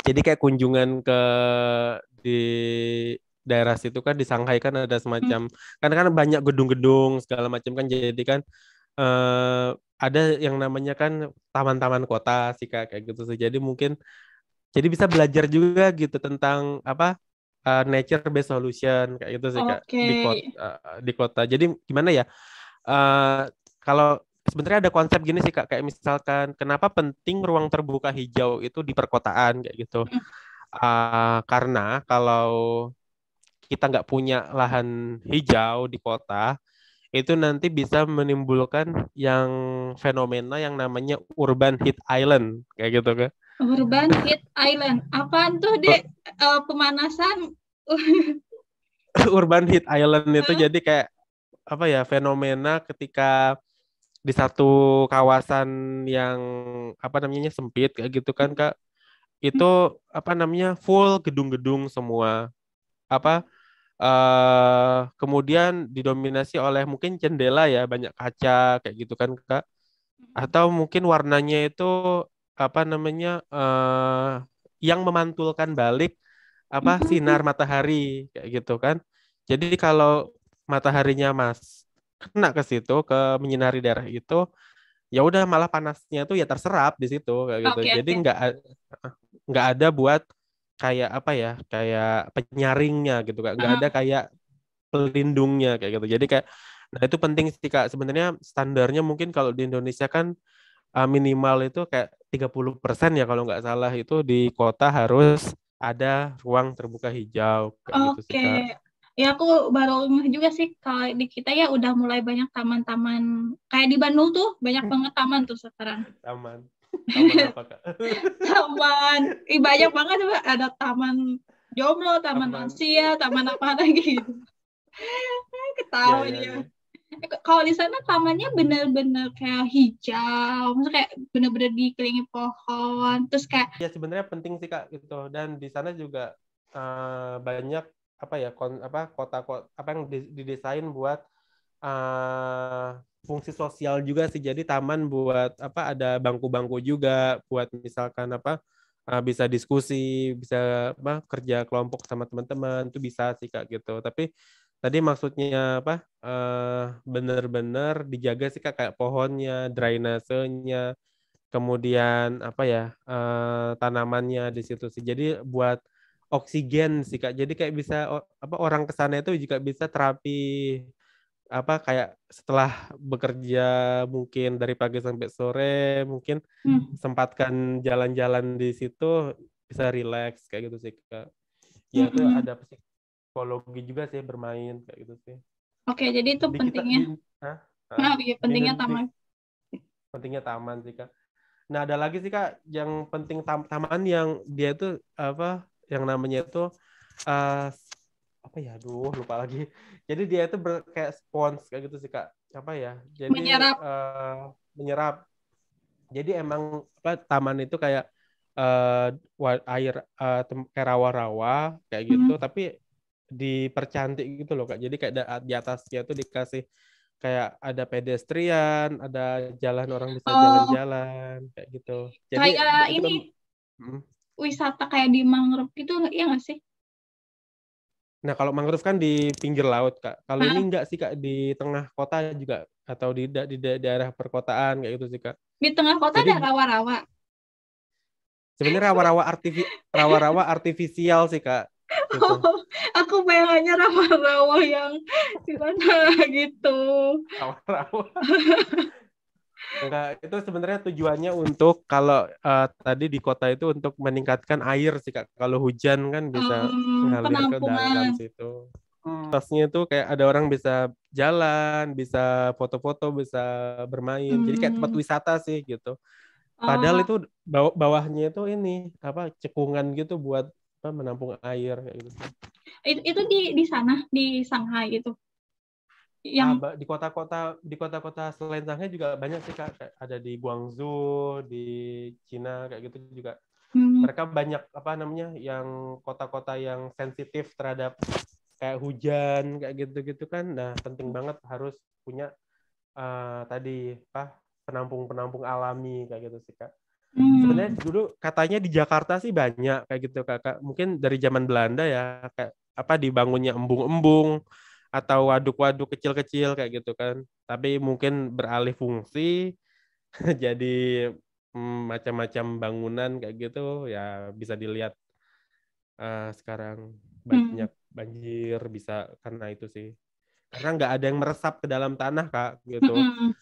Jadi kayak kunjungan ke di daerah situ kan di Shanghai kan ada Hmm. semacam, kan banyak gedung-gedung segala macam kan, jadi kan eh, ada yang namanya kan taman-taman kota sih Kak kayak gitu sih. Jadi mungkin jadi bisa belajar juga gitu tentang apa nature based solution kayak gitu sih Kak Oke. di kota. Jadi gimana ya? eh, Kalau sebenarnya ada konsep gini sih Kak, kayak misalkan kenapa penting ruang terbuka hijau itu di perkotaan kayak gitu. Hmm. Karena kalau kita nggak punya lahan hijau di kota, itu nanti bisa menimbulkan yang fenomena yang namanya urban heat island kayak gitu kan. Urban Heat Island. Apaan tuh, Dek? Pemanasan. Urban heat island itu jadi kayak apa ya, fenomena ketika di satu kawasan yang apa namanya sempit kayak gitu kan Kak, itu apa namanya full gedung-gedung semua, apa kemudian didominasi oleh mungkin jendela ya, banyak kaca kayak gitu kan Kak, atau mungkin warnanya itu apa namanya yang memantulkan balik apa sinar matahari kayak gitu kan. Jadi kalau mataharinya kena ke situ, ke menyinari daerah itu, ya udah malah panasnya tuh ya terserap di situ kayak gitu. Oke, Jadi oke. nggak ada buat kayak apa ya, kayak penyaringnya gitu kan, nggak ada Ah, kayak pelindungnya kayak gitu. Jadi kayak nah itu penting sih Kak. Sebenarnya standarnya mungkin kalau di Indonesia kan minimal itu kayak 30% ya kalau nggak salah, itu di kota harus ada ruang terbuka hijau kayak gitu sih oke. Kak. Ya aku baru ngeh juga sih kalau di kita ya udah mulai banyak taman-taman kayak di Bandung tuh banyak banget taman tuh sekarang. Taman. Taman apa Kak? Taman, banyak banget tuh, ada taman jomblo, taman Taman. lansia, taman apa lagi gitu. Ya, Ketawa ya, dia. ya. Kalau di sana tamannya bener-bener kayak hijau, maksudnya kayak bener-bener dikelilingi pohon, terus kayak Ya sebenarnya penting sih Kak gitu. Dan di sana juga banyak apa ya apa kota-kota apa yang didesain buat eh, fungsi sosial juga sih. Jadi taman buat apa, ada bangku-bangku juga buat misalkan apa bisa diskusi, bisa apa kerja kelompok sama teman-teman itu bisa sih Kak gitu. Tapi tadi maksudnya apa bener-bener dijaga sih Kak, kayak pohonnya, drainasenya, kemudian apa ya tanamannya di situ sih. Jadi buat oksigen sih Kak. Jadi kayak bisa apa orang ke sana itu juga bisa terapi apa kayak setelah bekerja mungkin dari pagi sampai sore, mungkin hmm, sempatkan jalan-jalan di situ, bisa relax kayak gitu sih Kak. Ya hmm, itu hmm. ada psikologi juga sih bermain kayak gitu sih. Oke, jadi itu Di kita pentingnya. Hah? Nah, Hah? iya Di pentingnya Indonesia taman. pentingnya taman sih Kak. Nah, ada lagi sih Kak yang penting taman yang dia itu apa yang namanya itu eh, apa ya? Aduh, lupa lagi. Jadi dia itu kayak spons kayak gitu sih Kak. Apa ya? Jadi Menyerap. menyerap. Jadi emang apa taman itu kayak air kayak rawa-rawa kayak gitu, Hmm. tapi dipercantik gitu loh Kak. Jadi kayak di atasnya tuh dikasih kayak ada pedestrian, ada jalan orang bisa Oh, jalan-jalan kayak gitu. Jadi kayak itu ini mm. wisata kayak di mangrove gitu, iya nggak sih? Nah, kalau mangrove kan di pinggir laut, Kak. Kalau ini Hah? enggak sih, Kak, di tengah kota juga atau di daerah perkotaan kayak gitu sih, Kak. Di tengah kota Jadi ada rawa-rawa. sebenarnya rawa-rawa artifisial sih, Kak. Gitu. Aku bayangannya rawa-rawa yang di mana gitu. Rawa-rawa. Enggak, itu sebenarnya tujuannya untuk kalau tadi di kota itu untuk meningkatkan air sih, Kak. Kalau hujan kan bisa ngalir ke dalam Penampungan. situ. Atasnya itu kayak ada orang bisa jalan, bisa foto-foto, bisa bermain. Jadi kayak tempat Hmm. wisata sih gitu. Padahal Oh, itu bawahnya itu ini apa cekungan gitu buat apa, menampung air kayak gitu. itu di sana di Shanghai itu. Yang Di kota-kota selain Shanghai juga banyak sih Kak. Kayak ada di Guangzhou, di Cina kayak gitu juga. hmm, Mereka banyak apa namanya yang kota-kota yang sensitif terhadap kayak hujan kayak gitu-gitu kan. Nah, penting banget harus punya tadi apa penampung-penampung alami kayak gitu sih Kak. Sebenarnya hmm. dulu katanya di Jakarta sih banyak kayak gitu Kakak. Mungkin dari zaman Belanda ya kayak apa dibangunnya embung-embung atau waduk-waduk kecil-kecil kayak gitu kan. Tapi mungkin beralih fungsi jadi macam-macam bangunan kayak gitu ya bisa dilihat sekarang Hmm. banyak banjir bisa karena itu sih. Karena nggak ada yang meresap ke dalam tanah Kak gitu.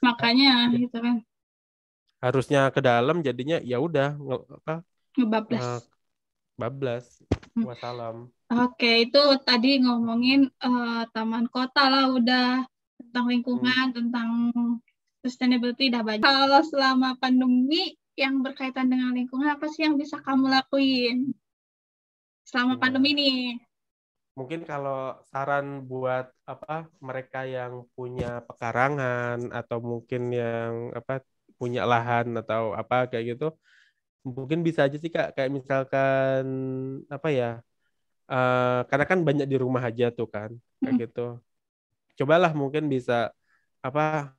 Makanya gitu kan Harusnya ke dalam jadinya ya udah apa ngebablas. eh, bablas. Hmm. Wassalam. Oke, itu tadi ngomongin taman kota lah udah tentang Hmm. lingkungan, tentang sustainability udah banyak. Kalau selama pandemi yang berkaitan dengan lingkungan apa sih yang bisa kamu lakuin selama pandemi Ya, nih? mungkin kalau saran buat apa mereka yang punya pekarangan atau mungkin yang apa punya lahan atau apa kayak gitu, mungkin bisa aja sih Kak kayak misalkan apa ya? Karena kan banyak di rumah aja tuh kan kayak Hmm. gitu. Cobalah mungkin bisa apa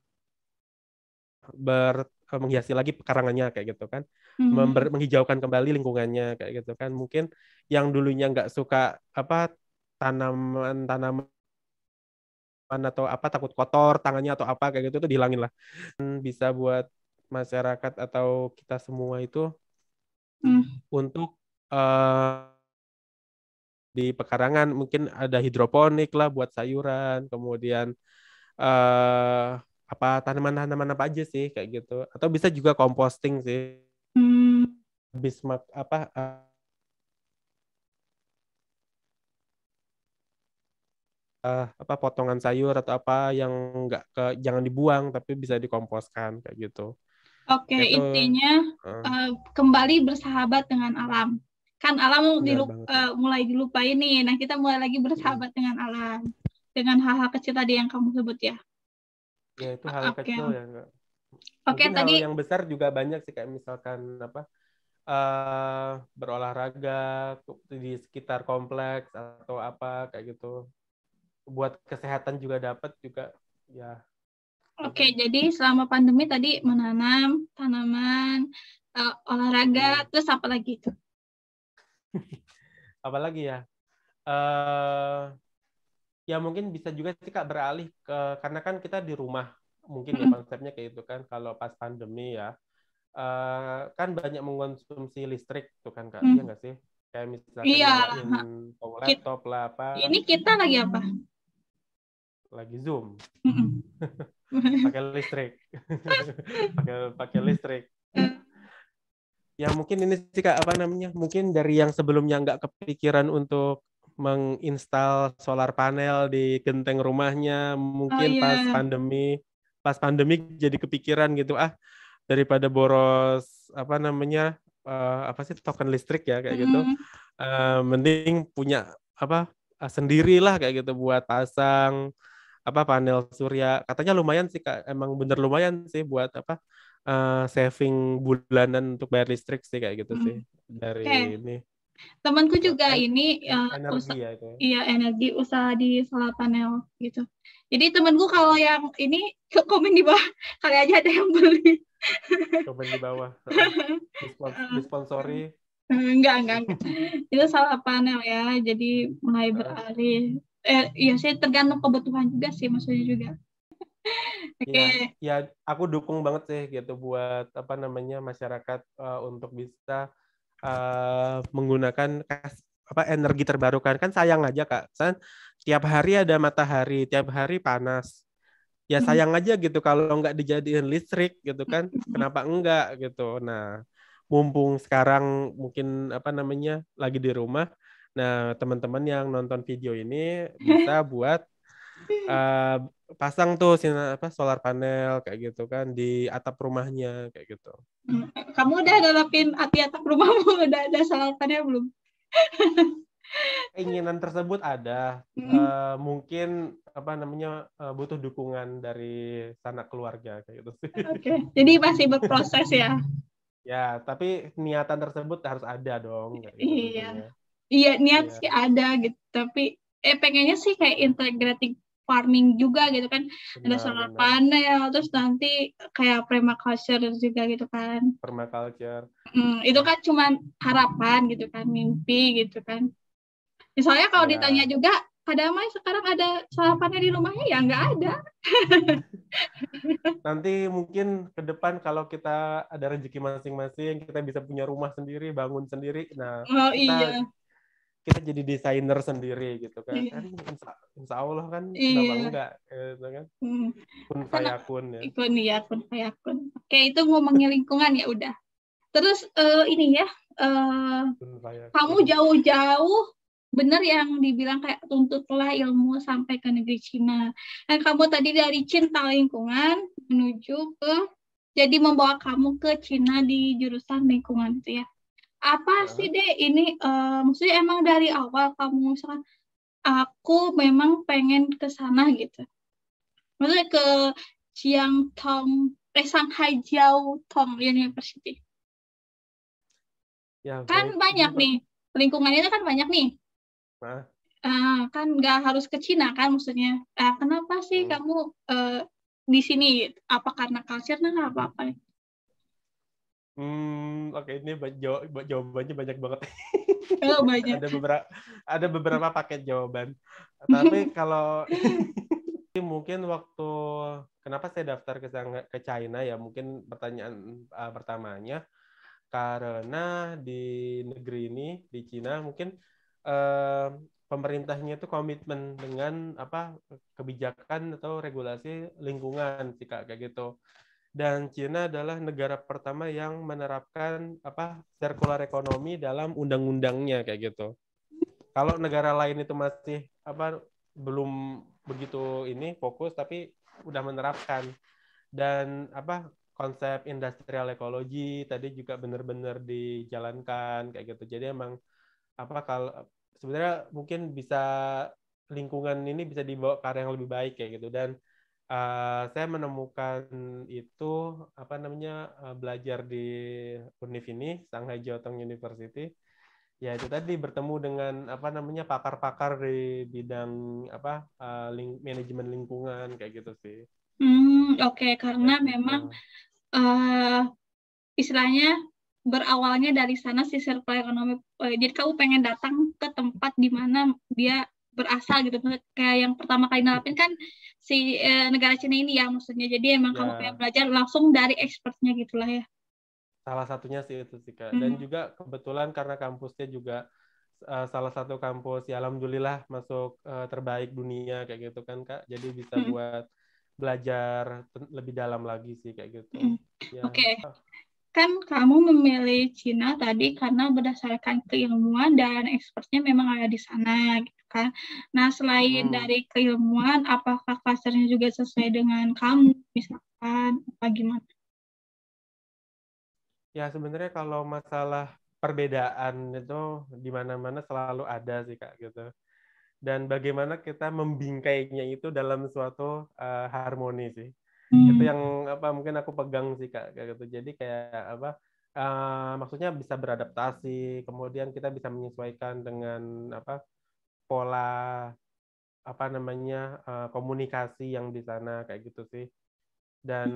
menghiasi lagi pekarangannya kayak gitu kan, Hmm. menghijaukan kembali lingkungannya kayak gitu kan. Mungkin yang dulunya nggak suka apa tanaman-tanaman atau apa takut kotor tangannya atau apa kayak gitu tuh dihilangin lah. Bisa buat masyarakat atau kita semua itu Hmm. untuk di pekarangan mungkin ada hidroponik lah buat sayuran, kemudian eh apa tanaman-tanaman apa aja sih kayak gitu. Atau bisa juga composting sih. Hmm. Habis apa apa potongan sayur atau apa yang nggak jangan dibuang tapi bisa dikomposkan kayak gitu. Oke, Itu intinya eh, kembali bersahabat dengan alam. Kan alam benar banget Kak. mulai dilupain nih. Nah, kita mulai lagi Hmm. bersahabat dengan alam. Dengan hal-hal kecil tadi yang kamu sebut ya. Ya itu hal Oke. kecil ya Kak. Oke, Mungkin hal tadi yang besar juga banyak sih kayak misalkan apa berolahraga di sekitar kompleks atau apa kayak gitu. Buat kesehatan juga dapat juga ya oke, gitu. jadi selama pandemi tadi menanam tanaman, olahraga, Hmm. terus apa lagi itu? Apalagi ya eh ya mungkin bisa juga sih Kak beralih ke karena kan kita di rumah mungkin ya Mm-mm. konsepnya kayak itu kan kalau pas pandemi ya kan banyak mengkonsumsi listrik tuh kan Kak iya Mm. nggak sih kayak misalkan Iya, nyalain Kit- laptop lah apa ini kita lagi apa? lagi Zoom Mm-mm. pakai listrik pakai pakai listrik ya mungkin ini sih Kak apa namanya mungkin dari yang sebelumnya nggak kepikiran untuk menginstal solar panel di genteng rumahnya Oh mungkin iya, pas pandemi jadi kepikiran gitu daripada boros apa namanya apa sih token listrik ya kayak gitu. Mending punya apa sendirilah kayak gitu buat pasang apa panel surya. Katanya lumayan sih Kak, emang bener lumayan sih buat apa saving bulanan untuk bayar listrik sih kayak gitu sih Oke. dari ini Temanku buat juga ini energi ya itu. iya energi usaha di solar panel gitu. Jadi temanku kalau yang ini komen di bawah kali aja ada yang beli. Komen di bawah. Disponsori. Enggak. Itu solar panel ya. Jadi mulai beralih. Iya sih tergantung kebutuhan juga sih maksudnya juga. Oke. Ya aku dukung banget sih gitu buat apa namanya masyarakat untuk bisa menggunakan apa energi terbarukan. Kan sayang aja Kak, tiap hari ada matahari, tiap hari panas. Ya sayang aja gitu kalau nggak dijadiin listrik gitu kan, kenapa enggak gitu. Nah, mumpung sekarang mungkin apa namanya lagi di rumah, nah teman-teman yang nonton video ini bisa buat uh, pasang tuh apa solar panel kayak gitu kan di atap rumahnya kayak gitu. Kamu udah nerapin di atap rumahmu, udah ada solar panel belum? Keinginan tersebut ada, mungkin apa namanya butuh dukungan dari sanak keluarga kayak gitu sih. Oke, jadi masih berproses ya. Ya, tapi niatan tersebut harus ada dong, kayak gitu Iya, tentunya. iya niat Iya. sih ada gitu, tapi pengennya sih kayak integrating farming juga gitu kan, ada solar Benar. panel, terus nanti kayak permaculture juga gitu kan. Permaculture. Itu kan cuma harapan gitu kan, mimpi gitu kan. Misalnya kalau ditanya Ya. juga, Kak Damai sekarang ada solar panel di rumahnya ya nggak ada. Nanti mungkin ke depan kalau kita ada rezeki masing-masing, kita bisa punya rumah sendiri, bangun sendiri. Nah, Oh kita iya. kita jadi desainer sendiri gitu kan. Iya. Kan insya Allah kan kenapa Iya. enggak gitu kan. Kun Karena fayakun ya. ikun ya, kun fayakun. Oke, itu ngomongin lingkungan ya udah. Terus ini ya, Kun kamu fayakun. jauh-jauh bener yang dibilang kayak tuntutlah ilmu sampai ke negeri Cina. Dan kamu tadi dari cinta lingkungan menuju ke jadi membawa kamu ke Cina di jurusan lingkungan itu ya. Apa sih deh ini maksudnya emang dari awal kamu misalkan aku memang pengen ke sana gitu. Maksudnya ke Shanghai Jiao Tong University. Ya, Kan baik. banyak nih, lingkungan itu kan banyak nih. Nah. Kan nggak harus ke Cina kan maksudnya. Kenapa sih kamu di sini? Apa karena culture nah apa-apa? Oke, ini jawabannya banyak banget. Oh, banyak. ada beberapa paket jawaban. Tapi kalau mungkin waktu kenapa saya daftar ke China ya mungkin pertanyaan pertamanya karena di negeri ini di Cina mungkin pemerintahnya itu komitmen dengan apa kebijakan atau regulasi lingkungan sih Kak, kayak gitu. Dan Cina adalah negara pertama yang menerapkan apa circular economy dalam undang-undangnya kayak gitu. Kalau negara lain itu masih apa belum begitu ini fokus tapi udah menerapkan dan apa konsep industrial ekologi tadi juga benar-benar dijalankan kayak gitu. Jadi emang apa kalau sebenarnya mungkin bisa lingkungan ini bisa dibawa ke arah yang lebih baik kayak gitu dan saya menemukan itu apa namanya belajar di Univ ini Shanghai Jiao-Tong University ya itu tadi bertemu dengan apa namanya pakar-pakar di bidang apa manajemen lingkungan kayak gitu sih. Oke. Karena memang istilahnya berawalnya dari sana si circular economy. Jadi kamu pengen datang ke tempat di mana dia berasal gitu. Kayak yang pertama kali nerapin kan si negara Cina ini ya maksudnya. Jadi emang kamu pengen belajar langsung dari expertnya gitulah ya. Salah satunya sih itu sih Kak. Dan juga kebetulan karena kampusnya juga salah satu kampus ya alhamdulillah masuk terbaik dunia kayak gitu kan Kak. Jadi bisa buat belajar lebih dalam lagi sih kayak gitu. Ya. Oke. Kan kamu memilih Cina tadi karena berdasarkan keilmuan dan expertnya memang ada di sana gitu kan. Nah, selain dari keilmuan, apakah klasternya juga sesuai dengan kamu misalkan apa gimana? Ya sebenarnya kalau masalah perbedaan itu di mana-mana selalu ada sih Kak gitu. Dan bagaimana kita membingkainya itu dalam suatu harmoni sih. Itu Hmm, yang apa mungkin aku pegang sih Kak kayak gitu. Jadi kayak apa maksudnya bisa beradaptasi, kemudian kita bisa menyesuaikan dengan apa pola apa namanya komunikasi yang di sana kayak gitu sih. Dan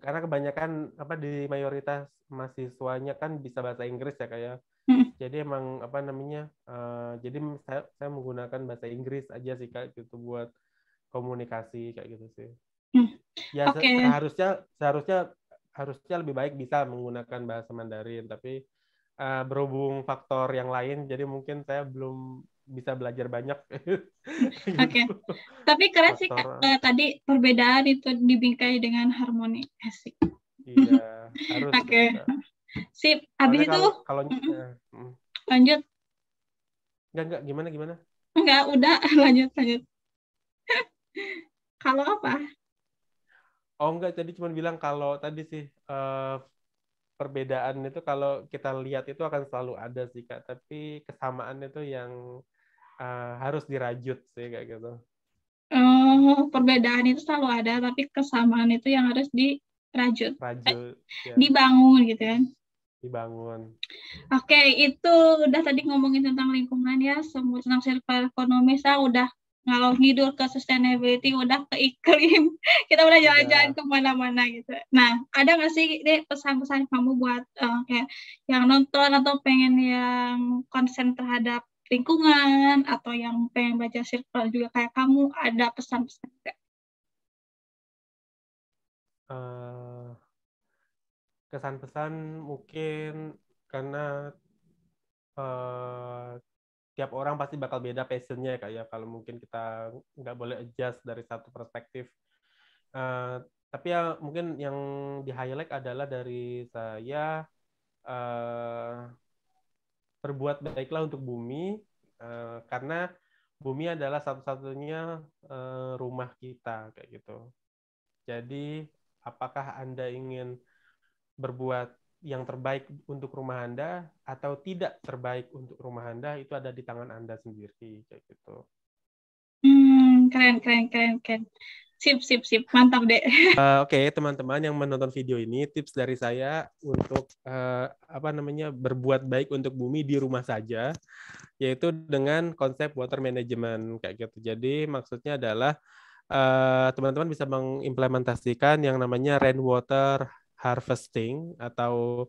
karena kebanyakan apa di mayoritas mahasiswanya kan bisa bahasa Inggris ya kayak hmm, jadi emang apa namanya jadi saya menggunakan bahasa Inggris aja sih Kak gitu buat komunikasi kayak gitu sih. hmm. Ya Oke, seharusnya seharusnya harusnya lebih baik bisa menggunakan bahasa Mandarin, tapi berhubung faktor yang lain jadi mungkin saya belum bisa belajar banyak oke. gitu. Tapi keren sih Kak, Faktor tadi perbedaan itu dibingkai dengan harmoni. Asik. iya harus Oke, gitu Kak. sip. Habis Soalnya itu kalau kalau mm-mm, lanjut. enggak gimana gimana? Enggak, udah lanjut lanjut. Kalau apa? Oh enggak, tadi cuma bilang kalau tadi sih perbedaan itu kalau kita lihat itu akan selalu ada sih Kak, tapi kesamaan itu yang harus dirajut sih kayak gitu. Perbedaan itu selalu ada, tapi kesamaan itu yang harus dirajut, Rajut ya, dibangun gitu kan. dibangun. Oke, itu udah tadi ngomongin tentang lingkungan ya, semua tentang circular economy, saya udah ngalor ngidul ke sustainability, udah ke iklim, kita udah jalan-jalan Udah. kemana-mana gitu. Nah, ada nggak sih deh pesan-pesan kamu buat kayak yang nonton atau pengen yang konsen terhadap lingkungan atau yang pengen belajar circular juga kayak kamu, ada pesan-pesan nggak? eh, Kesan-pesan mungkin karena eh, tiap orang pasti bakal beda passionnya ya Kak ya. Kalau mungkin kita nggak boleh adjust dari satu perspektif. Eh, tapi ya mungkin yang di highlight adalah dari saya eh, berbuat baiklah untuk bumi karena bumi adalah satu-satunya rumah kita kayak gitu. Jadi apakah Anda ingin berbuat yang terbaik untuk rumah Anda atau tidak terbaik untuk rumah Anda itu ada di tangan Anda sendiri kayak gitu. Keren, keren, keren, keren. Sip, sip, sip. Mantap deh. Oke, teman-teman yang menonton video ini, tips dari saya untuk apa namanya berbuat baik untuk bumi di rumah saja, yaitu dengan konsep water management kayak gitu. Jadi maksudnya adalah teman-teman bisa mengimplementasikan yang namanya rainwater harvesting atau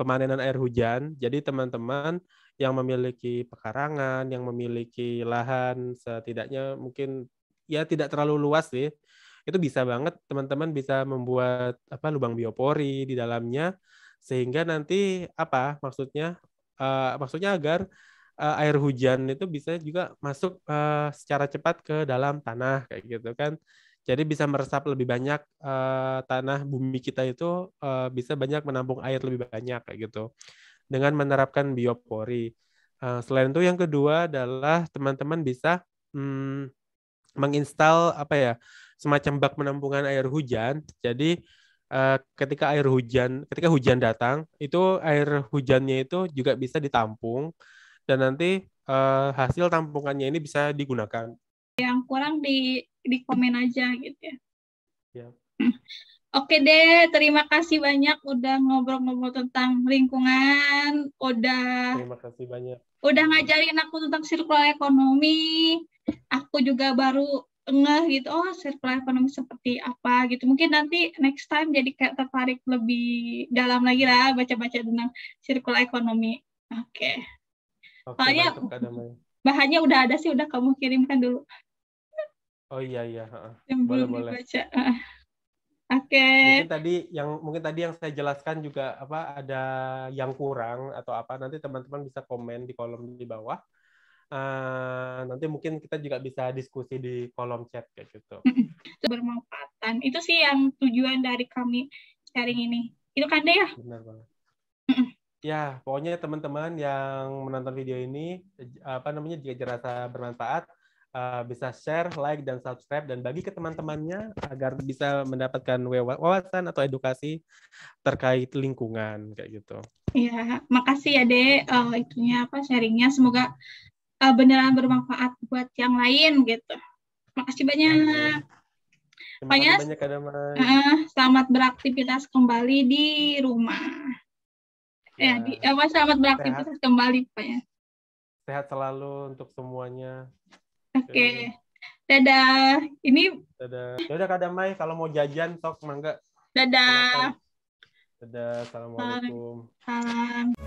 pemanenan air hujan. Jadi teman-teman yang memiliki pekarangan, yang memiliki lahan setidaknya mungkin ya tidak terlalu luas sih, itu bisa banget teman-teman bisa membuat apa lubang biopori di dalamnya sehingga nanti apa maksudnya agar air hujan itu bisa juga masuk secara cepat ke dalam tanah kayak gitu kan. Jadi bisa meresap lebih banyak tanah bumi kita itu bisa banyak menampung air lebih banyak kayak gitu dengan menerapkan biopori. Selain itu yang kedua adalah teman-teman bisa hmm, menginstal apa ya semacam bak penampungan air hujan. Jadi ketika hujan datang itu air hujannya itu juga bisa ditampung dan nanti hasil tampungannya ini bisa digunakan. Yang kurang di komen aja gitu ya. Ya, Oke deh, terima kasih banyak udah ngobrol-ngobrol tentang lingkungan, terima kasih banyak. udah ngajarin aku tentang circular economy. Aku juga baru ngeh gitu, oh circular economy seperti apa gitu. Mungkin nanti next time jadi kayak tertarik lebih dalam lagi lah baca-baca tentang circular economy. Oke. Oke, Soalnya mantap Kak Damai. bahannya udah ada sih, udah kamu kirimkan dulu Oh iya iya, heeh. yang Boleh belum boleh. dibaca. Oke. Mungkin tadi yang saya jelaskan juga apa ada yang kurang atau apa nanti teman-teman bisa komen di kolom di bawah. Nanti mungkin kita juga bisa diskusi di kolom chat kayak gitu. Bermanfaatan. Itu sih yang tujuan dari kami sharing ini. Itu kan deh ya. Benar banget. Ya, pokoknya teman-teman yang menonton video ini apa namanya jika dirasa bermanfaat, bisa share, like, dan subscribe, dan bagi ke teman-temannya agar bisa mendapatkan wawasan atau edukasi terkait lingkungan kayak gitu. Iya, makasih ya Dek, itunya sharingnya, semoga beneran bermanfaat buat yang lain gitu. Makasih banyak. Terima kasih banyak Kak Damai. Selamat beraktivitas kembali di rumah. Selamat beraktivitas kembali pokoknya. Sehat selalu untuk semuanya. Oke. Dadah. Dadah Kak Damai, kalau mau jajan sok mangga. Dadah. Dadah, assalamualaikum. Salam.